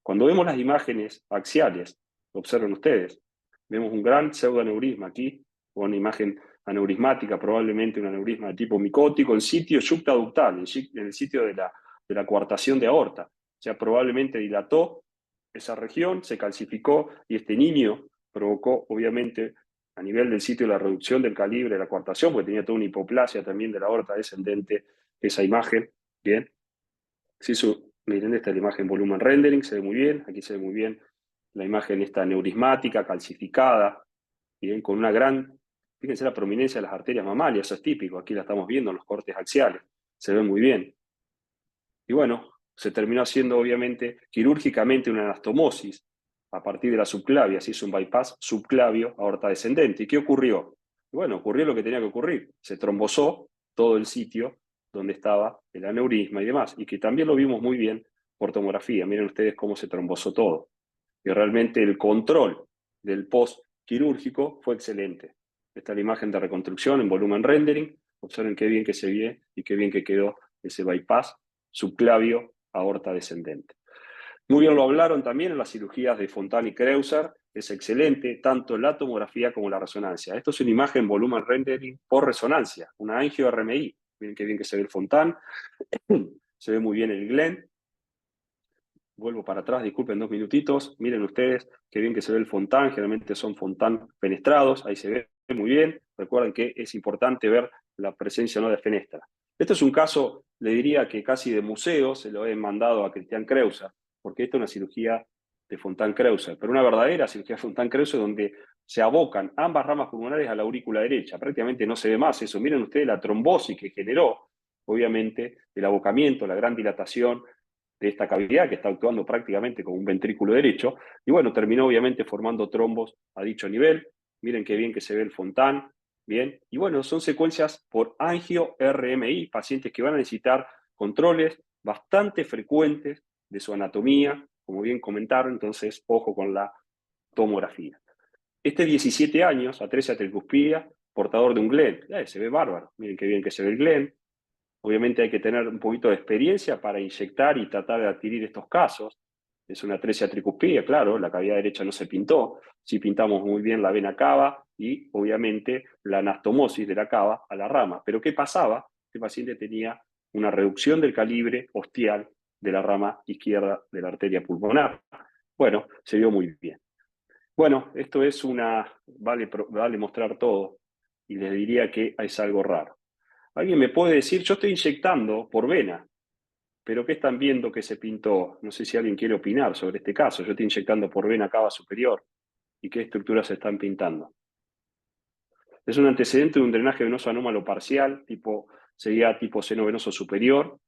Cuando vemos las imágenes axiales, observen ustedes, vemos un gran pseudoaneurisma aquí, o una imagen aneurismática, probablemente un aneurisma de tipo micótico, en sitio yuctaductal, en el sitio de la coartación de aorta. O sea, probablemente dilató esa región, se calcificó, y este niño provocó, obviamente, a nivel del sitio de la reducción del calibre de la coartación, porque tenía toda una hipoplasia también de la aorta descendente, esa imagen, bien. Se hizo, miren, esta es la imagen volumen rendering, se ve muy bien, aquí se ve muy bien la imagen esta neurismática, calcificada, bien, con una gran, fíjense la prominencia de las arterias mamarias, eso es típico, aquí la estamos viendo en los cortes axiales, se ve muy bien. Y bueno, se terminó haciendo obviamente quirúrgicamente una anastomosis a partir de la subclavia, se hizo un bypass subclavio aorta descendente. ¿Y qué ocurrió? Y bueno, ocurrió lo que tenía que ocurrir, se trombosó todo el sitio donde estaba el aneurisma y demás, y que también lo vimos muy bien por tomografía. Miren ustedes cómo se trombosó todo. Y realmente el control del post quirúrgico fue excelente. Esta es la imagen de reconstrucción en volumen rendering. Observen qué bien que se ve y qué bien que quedó ese bypass subclavio aorta descendente. Muy bien lo hablaron también en las cirugías de Fontán y Kreuzer. Es excelente tanto la tomografía como la resonancia. Esto es una imagen volumen rendering por resonancia, una angio-RMI. Miren qué bien que se ve el Fontán. Se ve muy bien el Glenn. Vuelvo para atrás, disculpen 2 minutitos. Miren ustedes qué bien que se ve el Fontán. Generalmente son Fontán fenestrados. Ahí se ve muy bien. Recuerden que es importante ver la presencia o no de fenestra. Este es un caso, le diría que casi de museo, se lo he mandado a Cristian Kreuzer, porque esta es una cirugía de Fontán-Kreuzer, pero una verdadera cirugía de Fontán-Kreuzer donde se abocan ambas ramas pulmonares a la aurícula derecha. Prácticamente no se ve más eso. Miren ustedes la trombosis que generó, obviamente, el abocamiento, la gran dilatación de esta cavidad que está actuando prácticamente como un ventrículo derecho, y bueno, terminó obviamente formando trombos a dicho nivel. Miren qué bien que se ve el Fontán, bien, y bueno, son secuencias por angio-RMI, pacientes que van a necesitar controles bastante frecuentes de su anatomía, como bien comentaron, entonces ojo con la tomografía. Este 17 años, atresia tricuspidia, portador de un Glenn, se ve bárbaro, miren qué bien que se ve el Glenn. Obviamente hay que tener un poquito de experiencia para inyectar y tratar de adquirir estos casos. Es una atresia tricuspide, claro, la cavidad derecha no se pintó. Sí pintamos muy bien la vena cava y obviamente la anastomosis de la cava a la rama. Pero ¿qué pasaba? El paciente tenía una reducción del calibre ostial de la rama izquierda de la arteria pulmonar. Bueno, se vio muy bien. Bueno, esto es vale mostrar todo, y les diría que es algo raro. Alguien me puede decir, yo estoy inyectando por vena, pero ¿qué están viendo que se pintó? No sé si alguien quiere opinar sobre este caso. Yo estoy inyectando por vena cava superior, ¿y qué estructuras se están pintando? Es un antecedente de un drenaje venoso anómalo parcial, sería tipo seno venoso superior.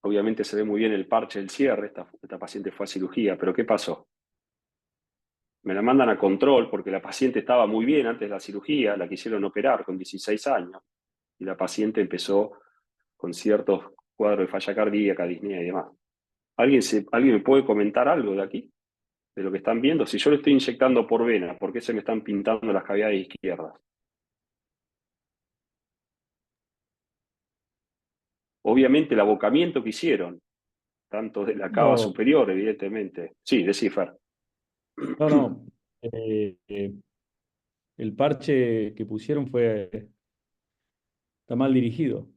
Obviamente se ve muy bien el parche del cierre, esta paciente fue a cirugía, pero ¿qué pasó? Me la mandan a control porque la paciente estaba muy bien antes de la cirugía, la quisieron operar con 16 años, y la paciente empezó con ciertos cuadros de falla cardíaca, disnea y demás. ¿Alguien me puede comentar algo de aquí? De lo que están viendo. Si yo le estoy inyectando por vena, ¿por qué se me están pintando las cavidades izquierdas? Obviamente el abocamiento que hicieron, tanto de la cava No, superior, evidentemente. Sí, decí, Fer. no, no. El parche que pusieron está mal dirigido,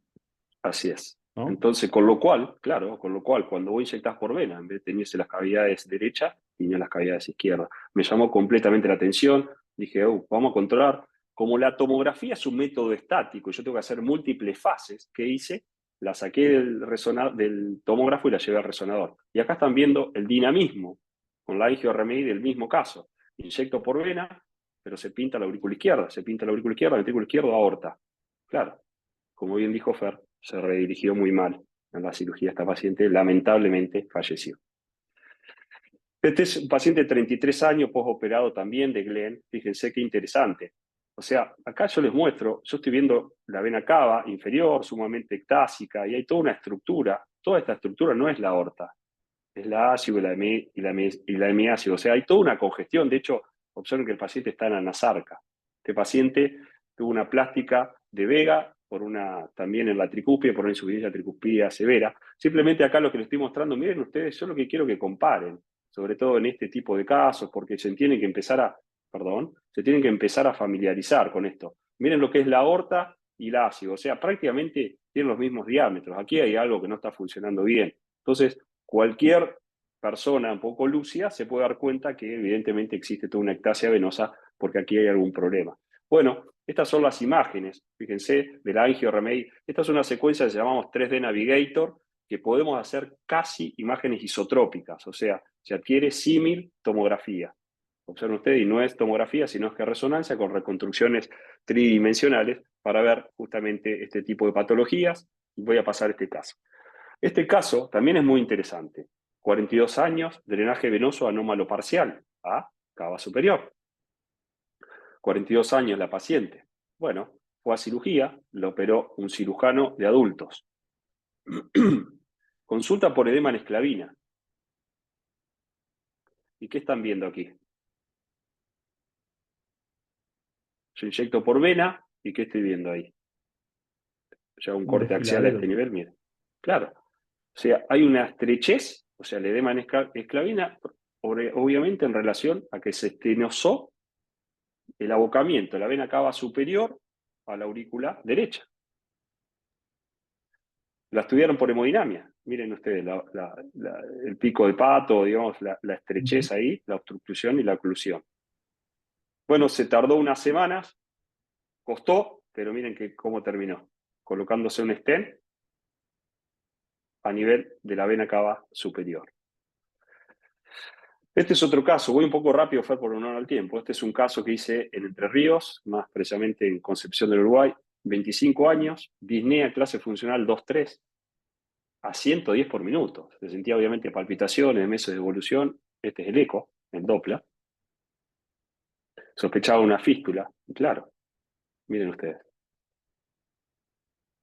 Así es. ¿no? Entonces, con lo cual, claro, con lo cual, cuando vos inyectás por vena, en vez de tenerse las cavidades derechas, tenía las cavidades izquierdas. Me llamó completamente la atención. Dije, vamos a controlar. Como la tomografía es un método estático, yo tengo que hacer múltiples fases, ¿qué hice? La saqué del tomógrafo y la llevé al resonador. Y acá están viendo el dinamismo con la angio-RMI del mismo caso. Inyecto por vena, pero se pinta la aurícula izquierda, se pinta la aurícula izquierda, ventrículo izquierdo, aorta. Claro, como bien dijo Fer, se redirigió muy mal en la cirugía. Esta paciente lamentablemente falleció. Este es un paciente de 33 años, postoperado también de Glenn. Fíjense qué interesante. O sea, acá yo les muestro, yo estoy viendo la vena cava inferior, sumamente ectásica, y hay toda una estructura. Toda esta estructura no es la aorta, es la ácido y la hemiácido. O sea, hay toda una congestión. De hecho, observen que el paciente está en anasarca. Este paciente tuvo una plástica de Vega, también en la tricuspide, por una insuficiencia tricuspidea severa. Simplemente acá lo que les estoy mostrando, miren ustedes, yo lo que quiero que comparen, sobre todo en este tipo de casos, porque se tienen que empezar a familiarizar con esto. Miren lo que es la aorta y la ácido, o sea, prácticamente tienen los mismos diámetros. Aquí hay algo que no está funcionando bien. Entonces, cualquier persona un poco lúcida se puede dar cuenta que evidentemente existe toda una ectasia venosa porque aquí hay algún problema. Bueno, estas son las imágenes, fíjense, de la angio-RMI. Esta es una secuencia que llamamos 3D Navigator, que podemos hacer casi imágenes isotrópicas, o sea, se adquiere símil tomografía. Observen ustedes, y no es tomografía, sino es que resonancia con reconstrucciones tridimensionales para ver justamente este tipo de patologías. Voy a pasar este caso. Este caso también es muy interesante. 42 años, drenaje venoso anómalo parcial, a cava superior. 42 años la paciente. Bueno, fue a cirugía, lo operó un cirujano de adultos. Consulta por edema en esclavina. ¿Y qué están viendo aquí? Yo inyecto por vena, ¿y qué estoy viendo ahí? Ya un Un corte axial a desfiladero. este nivel, miren. Claro. O sea, hay una estrechez, o sea, el edema en esclavina, obviamente en relación a que se estenosó el abocamiento de la vena cava superior a la aurícula derecha. La estudiaron por hemodinamia. Miren ustedes el pico de pato, digamos, la estrechez ahí, la obstrucción y la oclusión. Bueno, se tardó unas semanas, costó, pero miren cómo terminó. Colocándose un stent a nivel de la vena cava superior. Este es otro caso, voy un poco rápido, Fer, por honor al tiempo. Este es un caso que hice en Entre Ríos, más precisamente en Concepción del Uruguay, 25 años, disnea clase funcional 2-3, a 110 por minuto. Se sentía obviamente palpitaciones, meses de evolución. Este es el eco, el Doppler. Sospechaba una fístula, y claro, miren ustedes.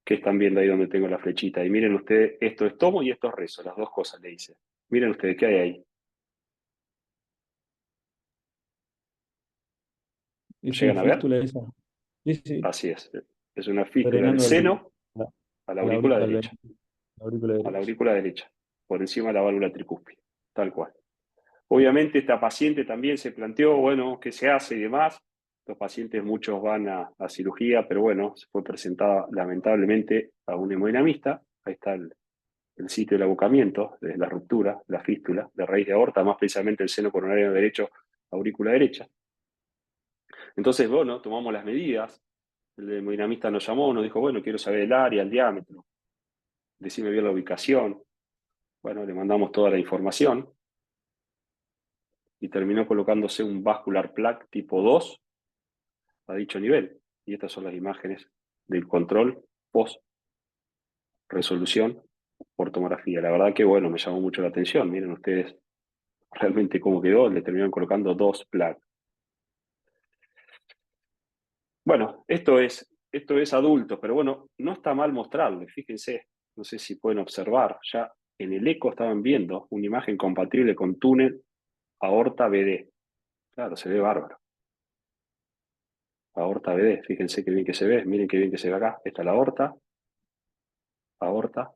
¿Qué están viendo ahí donde tengo la flechita? Y miren ustedes, esto es tomo y esto es rezo, las dos cosas le hice. Miren ustedes, ¿qué hay ahí? Es una ¿Llegan a ver? fístula esa. Sí, sí. Así es. Es una fístula del Drenando seno la, a la a la aurícula aurícula, derecha. la aurícula A la derecha. aurícula derecha, por encima de la válvula tricúspide, tal cual. Obviamente esta paciente también se planteó, bueno, ¿qué se hace y demás? Los pacientes muchos van a cirugía, pero bueno, se fue presentada lamentablemente a un hemodinamista. Ahí está el sitio del abocamiento, de la ruptura, la fístula, de raíz de aorta, más precisamente el seno coronario derecho, aurícula derecha. Entonces, bueno, tomamos las medidas. El hemodinamista nos llamó, nos dijo, bueno, quiero saber el área, el diámetro, decime bien la ubicación. Bueno, le mandamos toda la información y terminó colocándose un vascular plaque tipo 2 a dicho nivel. Y estas son las imágenes del control post resolución por tomografía. La verdad que, bueno, me llamó mucho la atención. Miren ustedes realmente cómo quedó, le terminaron colocando 2 placas. Bueno, esto es adulto, pero bueno, no está mal mostrarle, fíjense, no sé si pueden observar, ya en el eco estaban viendo una imagen compatible con túnel aorta BD. Claro, se ve bárbaro. Aorta BD, fíjense qué bien que se ve, miren qué bien que se ve acá. Esta es la aorta. Aorta.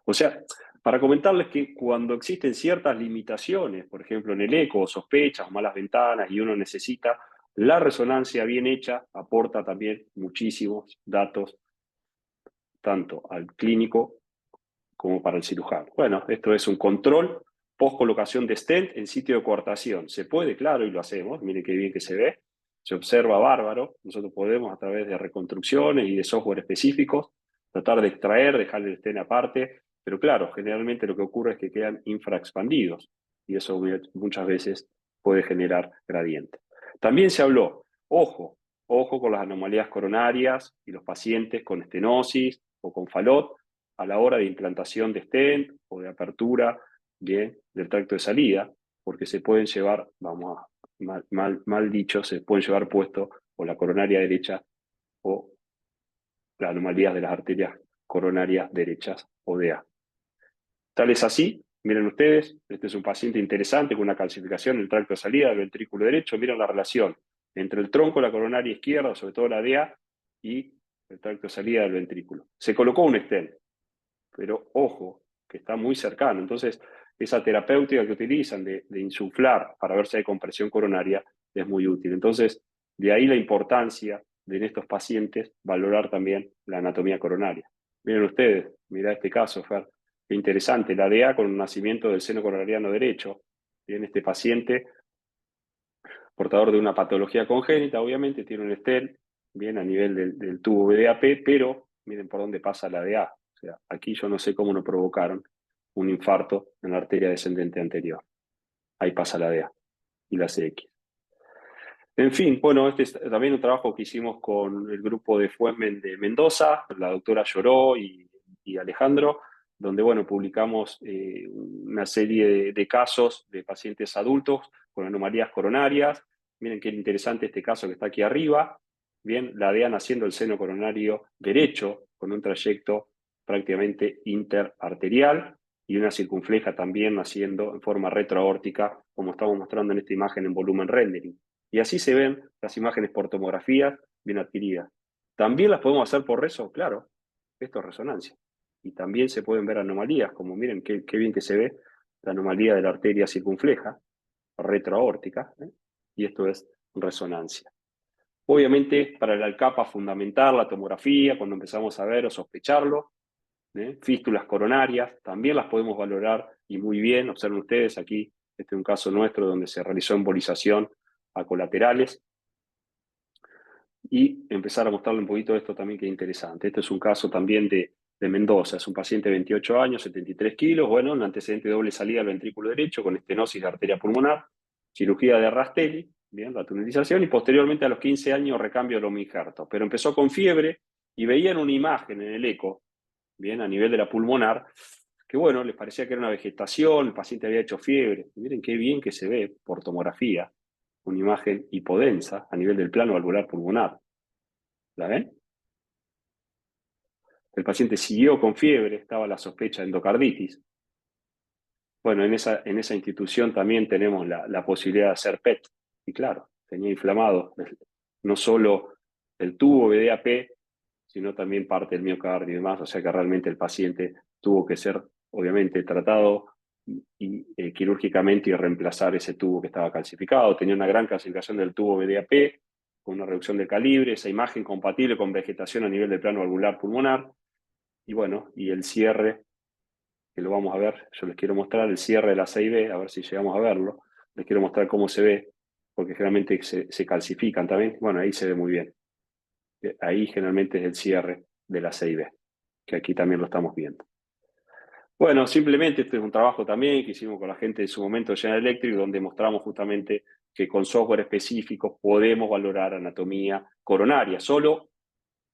O sea, para comentarles que cuando existen ciertas limitaciones, por ejemplo en el eco, sospechas o malas ventanas, y uno necesita, la resonancia bien hecha aporta también muchísimos datos, tanto al clínico como para el cirujano. Bueno, esto es un control post colocación de stent en sitio de coartación. Se puede, claro, y lo hacemos. Miren qué bien que se ve. Se observa bárbaro. Nosotros podemos, a través de reconstrucciones y de software específicos, tratar de extraer, dejar el stent aparte. Pero claro, generalmente lo que ocurre es que quedan infraexpandidos. Y eso muchas veces puede generar gradiente. También se habló, ojo con las anomalías coronarias y los pacientes con estenosis o con falot, a la hora de implantación de stent o de apertura del tracto de salida, porque se pueden llevar, mal dicho, se pueden llevar puesto o la coronaria derecha o las anomalías de las arterias coronarias derechas o DA. Tal es así, miren ustedes, este es un paciente interesante con una calcificación en el tracto de salida del ventrículo derecho. Miren la relación entre el tronco de la coronaria izquierda, sobre todo la DA, y el tracto de salida del ventrículo. Se colocó un stent, pero ojo, que está muy cercano. Entonces, esa terapéutica que utilizan de insuflar para ver si hay compresión coronaria es muy útil. Entonces, de ahí la importancia de en estos pacientes valorar también la anatomía coronaria. Miren ustedes, mira este caso, Fer, qué interesante, la DA con un nacimiento del seno coronariano derecho. Bien, este paciente, portador de una patología congénita, obviamente, tiene un stent, bien, a nivel del tubo BDAP, pero miren por dónde pasa la DA. O sea, aquí yo no sé cómo nos provocaron un infarto en la arteria descendente anterior. Ahí pasa la DA y la CX. En fin, bueno, este es también un trabajo que hicimos con el grupo de Fuemen de Mendoza, la doctora Lloró y Alejandro, donde, bueno, publicamos una serie de casos de pacientes adultos con anomalías coronarias. Miren qué interesante este caso que está aquí arriba. Bien, la DEA naciendo el seno coronario derecho, con un trayecto prácticamente interarterial, y una circunfleja también naciendo en forma retroaórtica, como estamos mostrando en esta imagen en volumen rendering. Y así se ven las imágenes por tomografías bien adquiridas. ¿También las podemos hacer por reso? Claro, esto es resonancia. Y también se pueden ver anomalías, como miren qué bien que se ve la anomalía de la arteria circunfleja, retroaórtica, y esto es resonancia. Obviamente, para el ALCAPA fundamental la tomografía, cuando empezamos a ver o sospecharlo, fístulas coronarias, también las podemos valorar y muy bien. Observen ustedes aquí, este es un caso nuestro donde se realizó embolización a colaterales, y empezar a mostrarle un poquito de esto también que es interesante. Este es un caso también de Mendoza, es un paciente de 28 años, 73 kilos, bueno, un antecedente de doble salida al ventrículo derecho con estenosis de arteria pulmonar, cirugía de Rastelli, bien, la tunelización, y posteriormente a los 15 años recambio de lomingerto, pero empezó con fiebre y veían una imagen en el eco, bien, a nivel de la pulmonar, que bueno, les parecía que era una vegetación, el paciente había hecho fiebre. Y miren qué bien que se ve por tomografía una imagen hipodensa a nivel del plano valvular pulmonar. ¿La ven? El paciente siguió con fiebre, estaba la sospecha de endocarditis. Bueno, en esa institución también tenemos la posibilidad de hacer PET. Y claro, tenía inflamado no solo el tubo BDAP, sino también parte del miocardio y demás. O sea que realmente el paciente tuvo que ser, obviamente, tratado quirúrgicamente y reemplazar ese tubo que estaba calcificado. Tenía una gran calcificación del tubo BDAP, con una reducción del calibre, esa imagen compatible con vegetación a nivel del plano valvular pulmonar. Y bueno, y el cierre, que lo vamos a ver, yo les quiero mostrar el cierre de la 6B, a ver si llegamos a verlo. Les quiero mostrar cómo se ve, porque generalmente se calcifican también. Bueno, ahí se ve muy bien. Ahí generalmente es el cierre de la 6B, que aquí también lo estamos viendo. Bueno, simplemente este es un trabajo también que hicimos con la gente de su momento de General Electric, donde mostramos justamente que con software específico podemos valorar anatomía coronaria, solo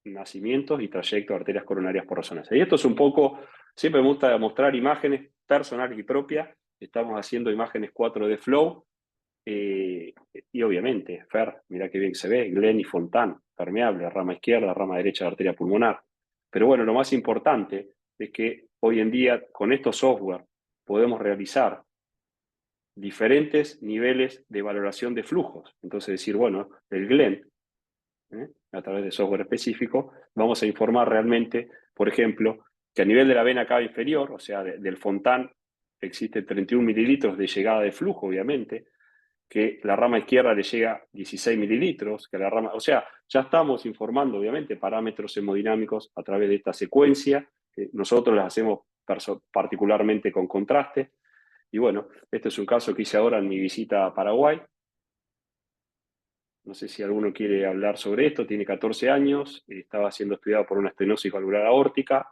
nacimientos y trayectos de arterias coronarias por resonancia. Y esto es un poco, siempre me gusta mostrar imágenes personales y propias estamos haciendo imágenes 4D Flow, y obviamente, Fer, mira qué bien se ve, Glenn y Fontán, permeable, rama izquierda, rama derecha de arteria pulmonar. Pero bueno, lo más importante es que hoy en día con estos software podemos realizar diferentes niveles de valoración de flujos. Entonces decir, bueno, el Glenn, a través de software específico, vamos a informar realmente, por ejemplo, que a nivel de la vena cava inferior, o sea, del Fontán, existe 31 mililitros de llegada de flujo, obviamente, que la rama izquierda le llega 16 mililitros, que la rama, o sea, ya estamos informando, obviamente, parámetros hemodinámicos a través de esta secuencia, que nosotros las hacemos particularmente con contraste. Y bueno, este es un caso que hice ahora en mi visita a Paraguay. No sé si alguno quiere hablar sobre esto, tiene 14 años, estaba siendo estudiado por una estenosis valvular aórtica.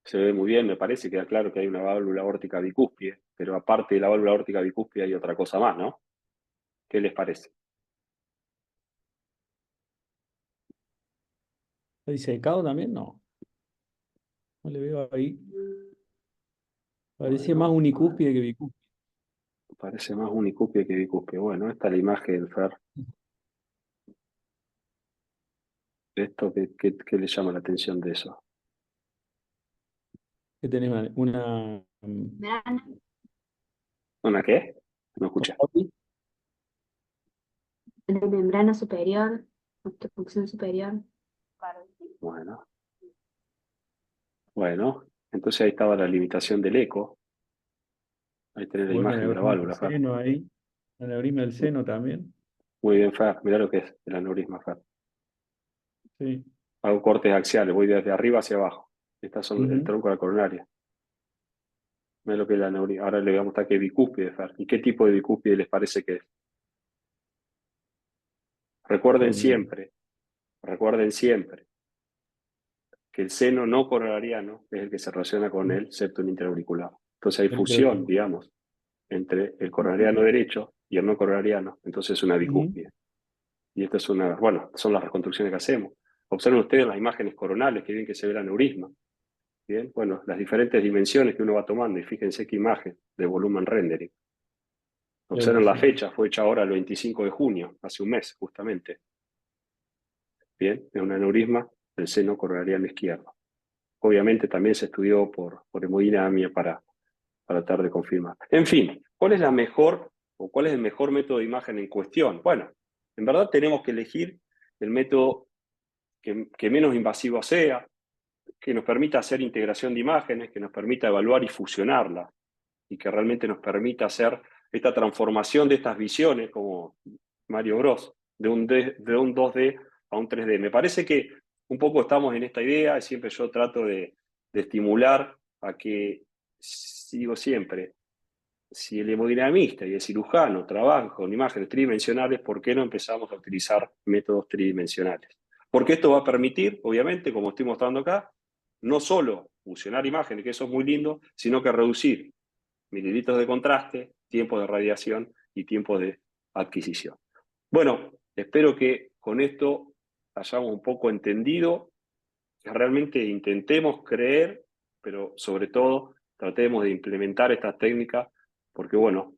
Se ve muy bien, me parece, queda claro que hay una válvula aórtica bicúspide, pero aparte de la válvula aórtica bicúspide hay otra cosa más, ¿no? ¿Qué les parece? ¿Está disecado también? No, no le veo ahí. Parecía más Bueno, unicúspide que bicúspide. parece más unicúspide que bicúspide. Bueno, esta es la imagen, Fer. ¿Esto qué le llama la atención de eso? Que tenés Membrana, ¿Una qué? No escuché. de membrana superior, obstrucción superior. Bueno, bueno, entonces ahí estaba la limitación del eco. Ahí tenés la o es imagen de la aneurisma del válvula, Fer. seno ahí. Aneurisma del seno también. Muy bien, Fer. Mirá lo que es el aneurisma, Fer. Sí. Hago cortes axiales, voy desde arriba hacia abajo. Estas son el Ujú. tronco de la coronaria. Mirá lo que es la aneurisma. Ahora le voy a mostrar qué es bicúspide, Fer. ¿Y qué tipo de bicúspide les parece que es? Recuerden Porque siempre que el seno no coronariano es el que se relaciona con el septum interauricular. Entonces hay fusión, digamos, entre el coronariano derecho y el no coronariano. Entonces es una Ujú. bicúspide. Y esta es una, bueno, son las reconstrucciones que hacemos. Observen ustedes las imágenes coronales, que bien que se ve el aneurisma. Bien, bueno, las diferentes dimensiones que uno va tomando, y fíjense qué imagen de volumen rendering. Claro Observen que la sí. fecha, fue hecha ahora el 25 de junio, hace un mes justamente. Bien, es un aneurisma del seno coronariano izquierdo. Obviamente también se estudió por hemodinamia para tratar de confirmar. En fin, ¿cuál es la mejor o cuál es el mejor método de imagen en cuestión? Bueno, en verdad tenemos que elegir el método que menos invasivo sea, que nos permita hacer integración de imágenes, que nos permita evaluar y fusionarlas, y que realmente nos permita hacer esta transformación de estas visiones, como Mario Bros, de un 2D a un 3D. Me parece que un poco estamos en esta idea, y siempre yo trato de estimular a que, digo siempre, si el hemodinamista y el cirujano trabajan con imágenes tridimensionales, ¿por qué no empezamos a utilizar métodos tridimensionales? Porque esto va a permitir, obviamente, como estoy mostrando acá, no solo fusionar imágenes, que eso es muy lindo, sino que reducir mililitros de contraste, tiempo de radiación y tiempo de adquisición. Bueno, espero que con esto hayamos un poco entendido, que realmente intentemos creer, pero sobre todo tratemos de implementar estas técnicas, porque bueno,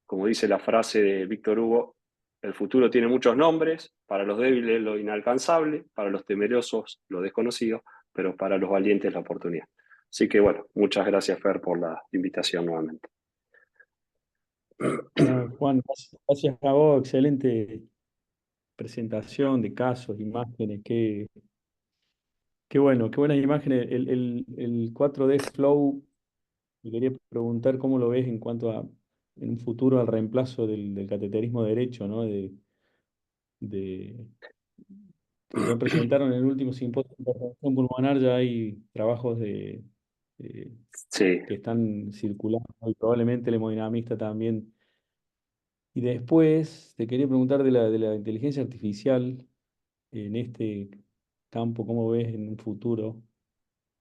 como dice la frase de Víctor Hugo, el futuro tiene muchos nombres, para los débiles lo inalcanzable, para los temerosos lo desconocido, pero para los valientes la oportunidad. Así que bueno, muchas gracias, Fer, por la invitación nuevamente. Juan, gracias a vos. Excelente presentación de casos, imágenes. Qué bueno, qué buenas imágenes. El 4D Flow, me quería preguntar cómo lo ves en cuanto a, en un futuro, al reemplazo del cateterismo derecho, ¿no? De, que ya presentaron en el último simposio de intervención pulmonar, ya hay trabajos eh, Sí, que están circulando, y probablemente el hemodinamista también. Y después te quería preguntar de la inteligencia artificial en este campo, ¿cómo ves en un futuro?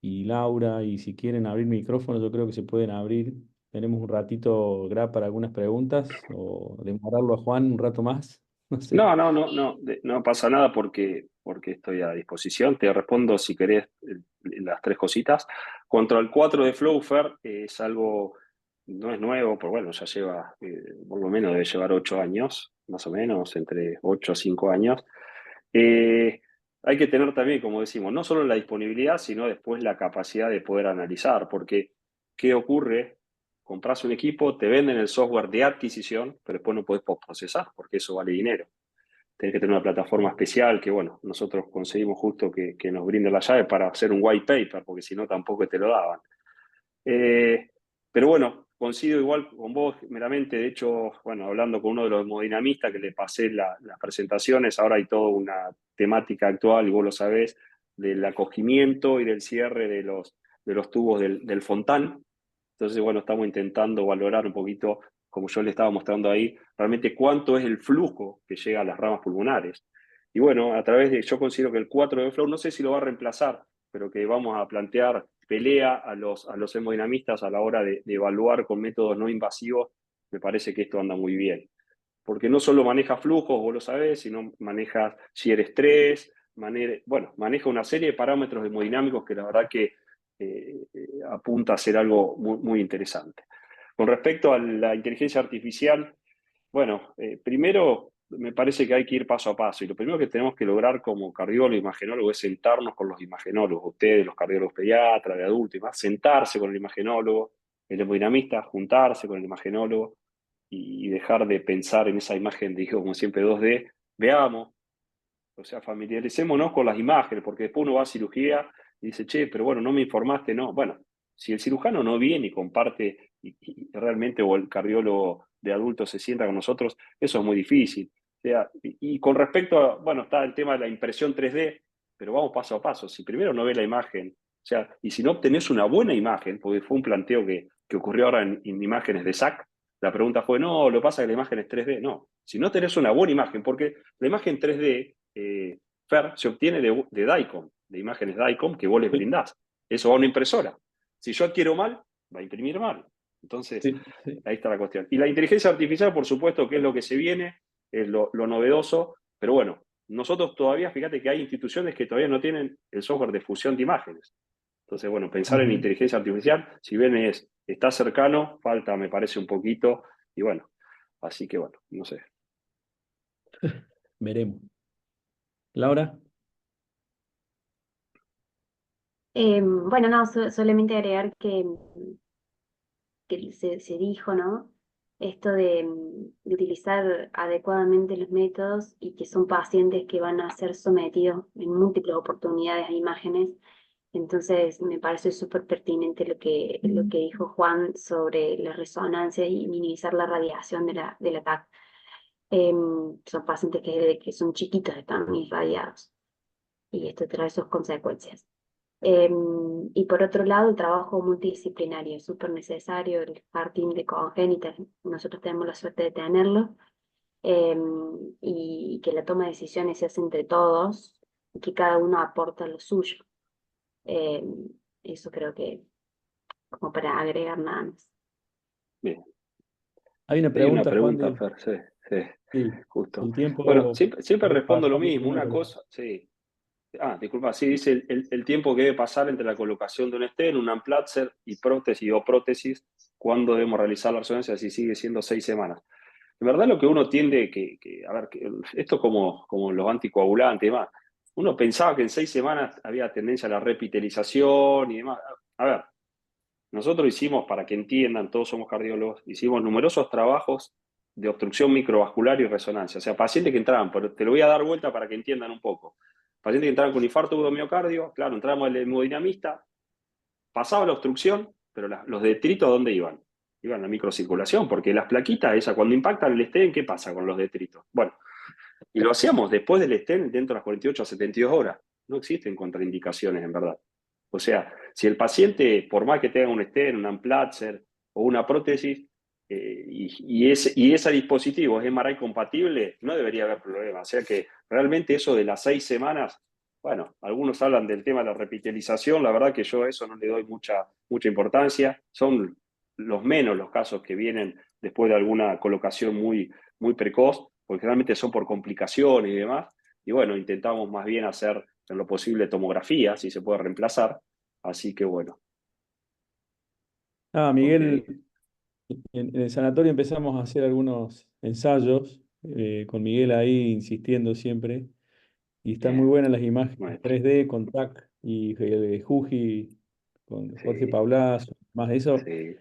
Y Laura, y si quieren abrir micrófonos, yo creo que se pueden abrir. Tenemos un ratito, Gra, para algunas preguntas, o demorarlo a Juan un rato más, no sé. no pasa nada porque estoy a disposición. Te respondo si querés las tres cositas. Contra el 4 de flow, Fer, es algo, no es nuevo, pero bueno, ya lleva, por lo menos debe llevar 8 años, más o menos, entre 8 a 5 años. Hay que tener también, como decimos, no solo la disponibilidad, sino después la capacidad de poder analizar, porque ¿qué ocurre? Compras un equipo, te venden el software de adquisición, pero después no podés postprocesar, porque eso vale dinero. Tenés que tener una plataforma especial que, bueno, nosotros conseguimos justo que nos brinde la llave para hacer un white paper, porque si no tampoco te lo daban. Pero bueno, coincido igual con vos meramente. De hecho, bueno, hablando con uno de los hemodinamistas que le pasé las presentaciones, ahora hay toda una temática actual, y vos lo sabés, del acogimiento y del cierre de los tubos del Fontán. Entonces, bueno, estamos intentando valorar un poquito, como yo le estaba mostrando ahí, realmente cuánto es el flujo que llega a las ramas pulmonares. Y bueno, a través de, yo considero que el 4 de flow, no sé si lo va a reemplazar, pero que vamos a plantear pelea a los hemodinamistas a la hora de evaluar con métodos no invasivos. Me parece que esto anda muy bien. Porque no solo maneja flujos, vos lo sabés, sino maneja shear estrés, maneja una serie de parámetros hemodinámicos que la verdad que apunta a ser algo muy, muy interesante. Con respecto a la inteligencia artificial, bueno, primero me parece que hay que ir paso a paso, y lo primero que tenemos que lograr como cardiólogo e imagenólogo es sentarnos con los imagenólogos, ustedes, los cardiólogos pediatras, de adultos y más, sentarse con el imagenólogo, el hemodinamista, juntarse con el imagenólogo y dejar de pensar en esa imagen, digo, como siempre, 2D, veamos, o sea, familiaricémonos con las imágenes, porque después uno va a cirugía y dice, che, pero bueno, no me informaste, no. Bueno, si el cirujano no viene y comparte y realmente, o el cardiólogo de adultos se sienta con nosotros, eso es muy difícil. O sea, y con respecto a, bueno, está el tema de la impresión 3D, pero vamos paso a paso. Si primero no ves la imagen, o sea, y si no obtenés una buena imagen, porque fue un planteo que ocurrió ahora en imágenes de SAC, la pregunta fue, no, lo que pasa es que la imagen es 3D. No, si no tenés una buena imagen, porque la imagen 3D, Fer, se obtiene de DICOM, de imágenes DICOM que vos les brindás. Eso va a una impresora. Si yo adquiero mal, va a imprimir mal. Entonces, Sí, sí. ahí está la cuestión. Y la inteligencia artificial, por supuesto, que es lo que se viene, es lo novedoso, pero bueno, nosotros todavía, fíjate que hay instituciones que todavía no tienen el software de fusión de imágenes. Entonces, bueno, pensar en inteligencia artificial, si bien está cercano, falta, me parece, un poquito, y bueno, así que bueno, no sé. Veremos. Laura. Bueno, no, solamente agregar que se dijo, ¿no? Esto de utilizar adecuadamente los métodos y que son pacientes que van a ser sometidos en múltiples oportunidades a imágenes. Entonces, me parece súper pertinente lo que dijo Juan sobre la resonancia y minimizar la radiación del ataque. Son pacientes que desde que son chiquitos están irradiados y esto trae sus consecuencias. Y por otro lado, el trabajo multidisciplinario es súper necesario, el Heart Team de congénitas, nosotros tenemos la suerte de tenerlo, y que la toma de decisiones se hace entre todos y que cada uno aporta lo suyo. Eso creo que, como para agregar nada más. Bien. Hay una Hay una pregunta, Juan, pregunta, Fer, sí, sí, justo. el tiempo Bueno, siempre debe respondo lo pasar mismo, entre una una colocación. cosa, sí. Disculpa, sí, dice el tiempo que debe pasar entre la colocación de un stent, un Amplatzer y prótesis o prótesis, cuándo debemos realizar la resonancia, si sigue siendo 6 semanas. En verdad lo que uno tiende, a ver, esto como los anticoagulantes y demás, uno pensaba que en 6 semanas había tendencia a la repitelización y demás. A ver, nosotros hicimos, para que entiendan, todos somos cardiólogos, hicimos numerosos trabajos de obstrucción microvascular y resonancia. O sea, pacientes que entraban, pero te lo voy a dar vuelta para que entiendan un poco. Pacientes que entraban con infarto agudo miocardio, claro, entramos el hemodinamista, pasaba la obstrucción, pero los detritos, ¿a dónde iban? Iban a la microcirculación, porque las plaquitas, esas, cuando impactan el stent, ¿qué pasa con los detritos? Bueno, y lo hacíamos después del stent dentro de las 48 a 72 horas. No existen contraindicaciones, en verdad. O sea, si el paciente, por más que tenga un stent, un Amplatzer o una prótesis, y ese dispositivo es MRI compatible, no debería haber problema. O sea que realmente eso de las 6 semanas, bueno, algunos hablan del tema de la repitelización, la verdad que yo a eso no le doy mucha importancia. Son los menos los casos que vienen después de alguna colocación muy, muy precoz, porque realmente son por complicaciones y demás. Y bueno, intentamos más bien hacer en lo posible tomografía, si se puede reemplazar, Así que bueno, ok. Miguel, en el sanatorio empezamos a hacer algunos ensayos, con Miguel ahí insistiendo siempre, y están muy Bien, buenas las imágenes bueno, 3D con TAC y Juji, con Jorge sí, Paulazo, más de eso, sí.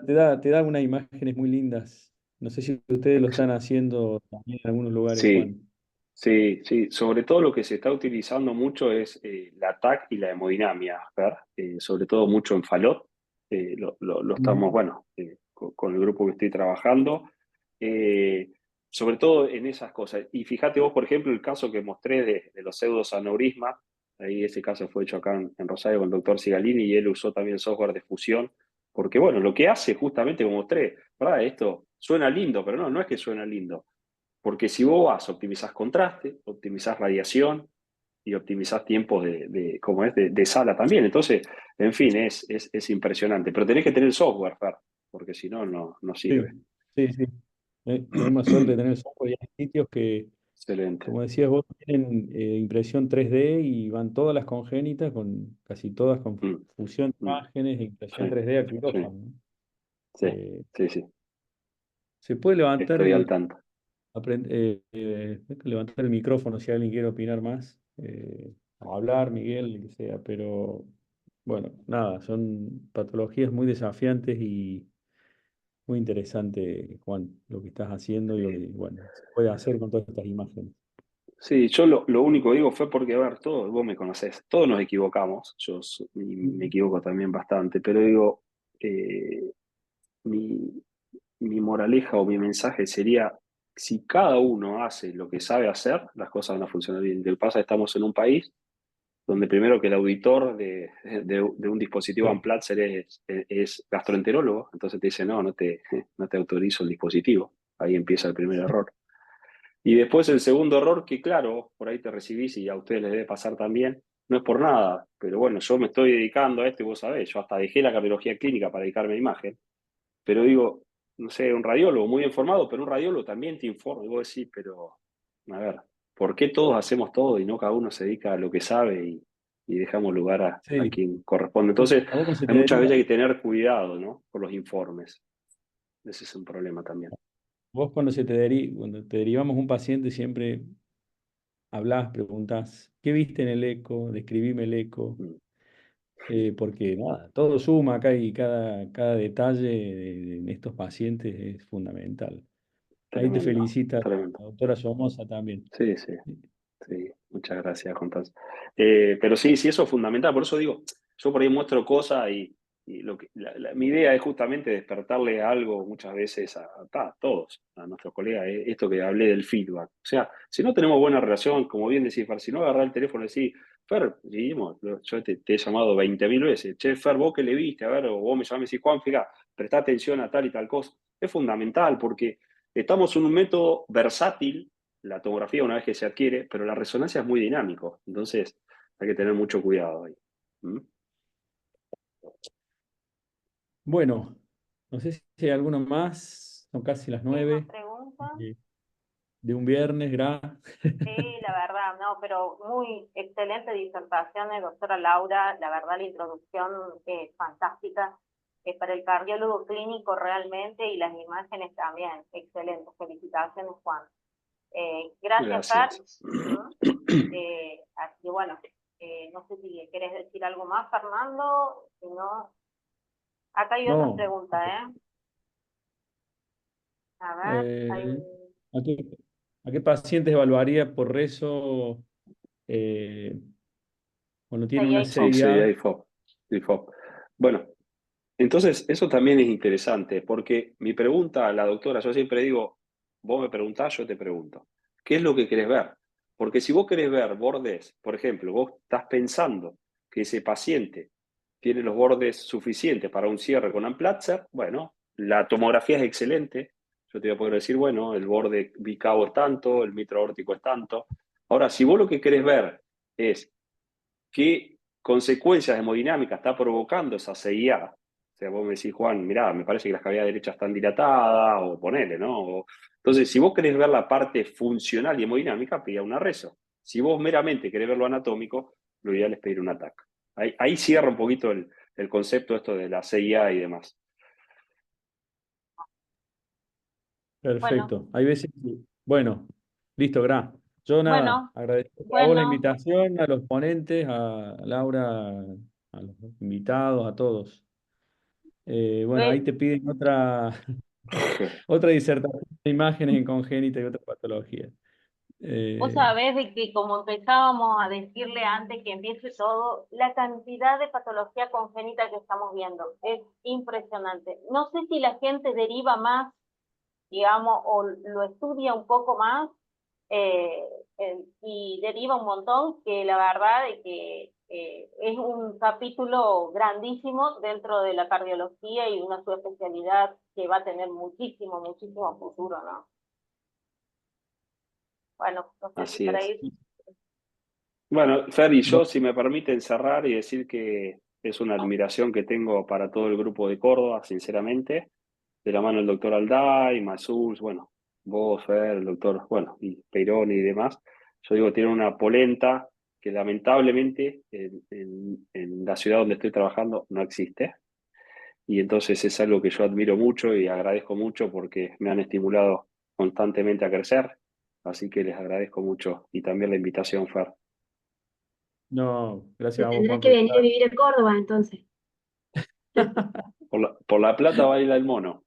te da unas imágenes muy lindas. No sé si ustedes lo ex- están haciendo también en algunos lugares, Sí, Juan. sí, sí. Sobre todo lo que se está utilizando mucho es la TAC y la hemodinamia, Fer. Sobre todo mucho en Falot. Lo estamos, Ujú. bueno, con el grupo que estoy trabajando. Sobre todo en esas cosas. Y fíjate vos, por ejemplo, el caso que mostré de los pseudosaneurismas. Ahí ese caso fue hecho acá en Rosario con el doctor Sigalini y él usó también software de fusión. Porque, bueno, lo que hace justamente como mostré, ¿verdad? Esto suena lindo, pero no, no es que suena lindo. Porque si vos vas, optimizás contraste, optimizás radiación y optimizás tiempos como es, de sala también. Entonces, en fin, es impresionante. Pero tenés que tener software, Fer, porque si no, no Sí, sirve. sí, sí. Tenemos suerte de tener software y hay sitios que, Excelente. como decías vos, tienen impresión 3D y van todas las congénitas, casi todas con Mm, fusión de mm, imágenes e impresión sí, 3D a sí, quirófano, ¿no? sí, Eh, sí, sí. Se puede levantar Estoy al tanto. levantar el micrófono si alguien quiere opinar más, o hablar, Miguel, lo que sea, pero bueno, nada, son patologías muy desafiantes y muy interesante, Juan, lo que estás haciendo y lo que, bueno, se puede hacer con todas estas imágenes. Sí, yo lo único que digo fue porque, a ver, todos, vos me conocés, todos nos equivocamos, y me Ujú. equivoco también bastante, pero digo, eh, mi, mi moraleja o mi mensaje sería, si cada uno hace lo que sabe hacer, las cosas van a funcionar bien. Lo que pasa es que estamos en un país donde primero que el auditor de un dispositivo Sí, Amplatzer es gastroenterólogo, entonces te dice, no, no te autorizo el dispositivo. Ahí empieza el primer error. Y después el segundo error, que claro, por ahí te recibís y a ustedes les debe pasar también, no es por nada, pero bueno, yo me estoy dedicando a esto y vos sabés, yo hasta dejé la cardiología clínica para dedicarme a imagen, pero digo, no sé, un radiólogo muy informado, pero un radiólogo también te informa. Y vos decís, pero, a ver, ¿por qué todos hacemos todo y no cada uno se dedica a lo que sabe y dejamos lugar a sí. quien corresponde? Entonces, A vos cuando se hay te muchas veces deriva, que tener cuidado, ¿no? Por los informes. Ese es un problema también. vos cuando te derivamos un paciente siempre hablás, preguntás, ¿qué viste en el eco? Describime el eco. Mm, Porque nada, todo suma acá y cada detalle en estos pacientes es fundamental. Ahí te tremendo, felicita tremendo. la doctora Somoza también. Sí, sí. Sí, muchas gracias, Constanza. Pero sí, sí, eso es fundamental. Por eso digo, yo por ahí muestro cosas y mi idea es justamente despertarle algo muchas veces a todos, a nuestros colegas, esto que hablé del feedback. O sea, si no tenemos buena relación, como bien decís, Fer, si no agarrar el teléfono y decir, Fer, seguimos, yo te he llamado 20.000 veces, che, Fer, vos que le viste, a ver, o vos me llamás y decís, Juan, fíjate, prestá atención a tal y tal cosa. Es fundamental porque estamos en un método versátil, la tomografía una vez que se adquiere, pero la resonancia es muy dinámico, entonces hay que tener mucho cuidado ahí. ¿Mm? Bueno, no sé si hay alguno más, son casi las ¿Quién más 9 pregunta? de un viernes, Sí, la verdad, no, pero muy excelente disertación de doctora Laura, la verdad la introducción es fantástica, para el cardiólogo clínico realmente y las imágenes también, excelente, felicitaciones Juan. Gracias Fer. Gracias. ¿Mm? Así que bueno, no sé si querés decir algo más Fernando, si no, acá hay otras No. preguntas, ¿eh? A ver, hay Eh, un... ¿a qué, a qué pacientes evaluaría por rezo cuando tiene una 6A FOB. Sí, CIA? IFOP. Bueno, entonces eso también es interesante, porque mi pregunta a la doctora, yo siempre digo, vos me preguntás, yo te pregunto, ¿qué es lo que querés ver? Porque si vos querés ver bordes, por ejemplo, vos estás pensando que ese paciente tiene los bordes suficientes para un cierre con Amplatzer, bueno, la tomografía es excelente, yo te voy a poder decir, bueno, el borde bicavo es tanto, el mitro aórtico es tanto. Ahora, si vos lo que querés ver es qué consecuencias hemodinámicas está provocando esa CIA. O sea, vos me decís, Juan, mirá, me parece que las cavidades derechas están dilatadas, o ponele, ¿no? Entonces, si vos querés ver la parte funcional y hemodinámica, pida una reso. Si vos meramente querés ver lo anatómico, lo ideal es pedir un ATAC. ahí cierra un poquito el concepto esto de la CIA y demás. Perfecto. Hay veces que, bueno, listo, Gra. Yo nada, Bueno, agradezco a vos la bueno, invitación, a los ponentes, a Laura, a los invitados, a todos. Bueno, ahí ve, te piden otra disertación de imágenes en congénita y otra patología. vos Eh, sabés de que como empezábamos a decirle antes que empiece todo, la cantidad de patología congénita que estamos viendo es impresionante. No sé si la gente deriva más, digamos, o lo estudia un poco más, eh, y deriva un montón, que la verdad es que es un capítulo grandísimo dentro de la cardiología y una subespecialidad que va a tener muchísimo, muchísimo futuro, ¿no? Bueno, no sé si Así para es. ir. Bueno, Fer, y yo, bueno, si me permiten cerrar y decir que es una admiración que tengo para todo el grupo de Córdoba, sinceramente, de la mano del doctor Alday, Masús, bueno, vos, Fer, el doctor, bueno, y Peirón y demás. Yo digo, tienen una polenta que lamentablemente en la ciudad donde estoy trabajando no existe. Y entonces es algo que yo admiro mucho y agradezco mucho porque me han estimulado constantemente a crecer. Así que les agradezco mucho y también la invitación, Fer. no, Te gracias a vos, tendrás Juan, que por venir a estar. vivir a Córdoba entonces. Por la plata baila el mono.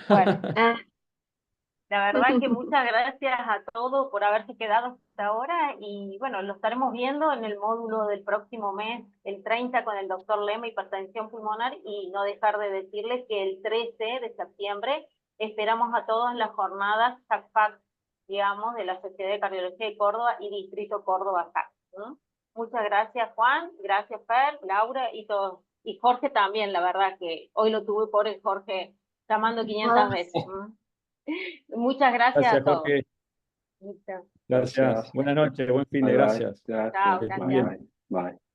Bueno, Ah, la verdad que muchas gracias a todos por haberse quedado hasta ahora y bueno, lo estaremos viendo en el módulo del próximo mes, el 30 con el doctor Lema, hipertensión pulmonar, y no dejar de decirles que el 13 de septiembre esperamos a todos en las jornadas SACPAC, digamos, de la Sociedad de Cardiología de Córdoba y Distrito Córdoba SAC. Muchas gracias, Juan, gracias, Fer, Laura y todos. Y Jorge también, la verdad que hoy lo tuve por el Jorge llamando 500 vamos. veces. Muchas gracias Gracias, a todos. Jorge. Listo. Gracias. Gracias. Buenas noches, buen fin de Bye bye. gracias. Chao, Que Gracias. estés gracias. bien. Bye bye. Bye.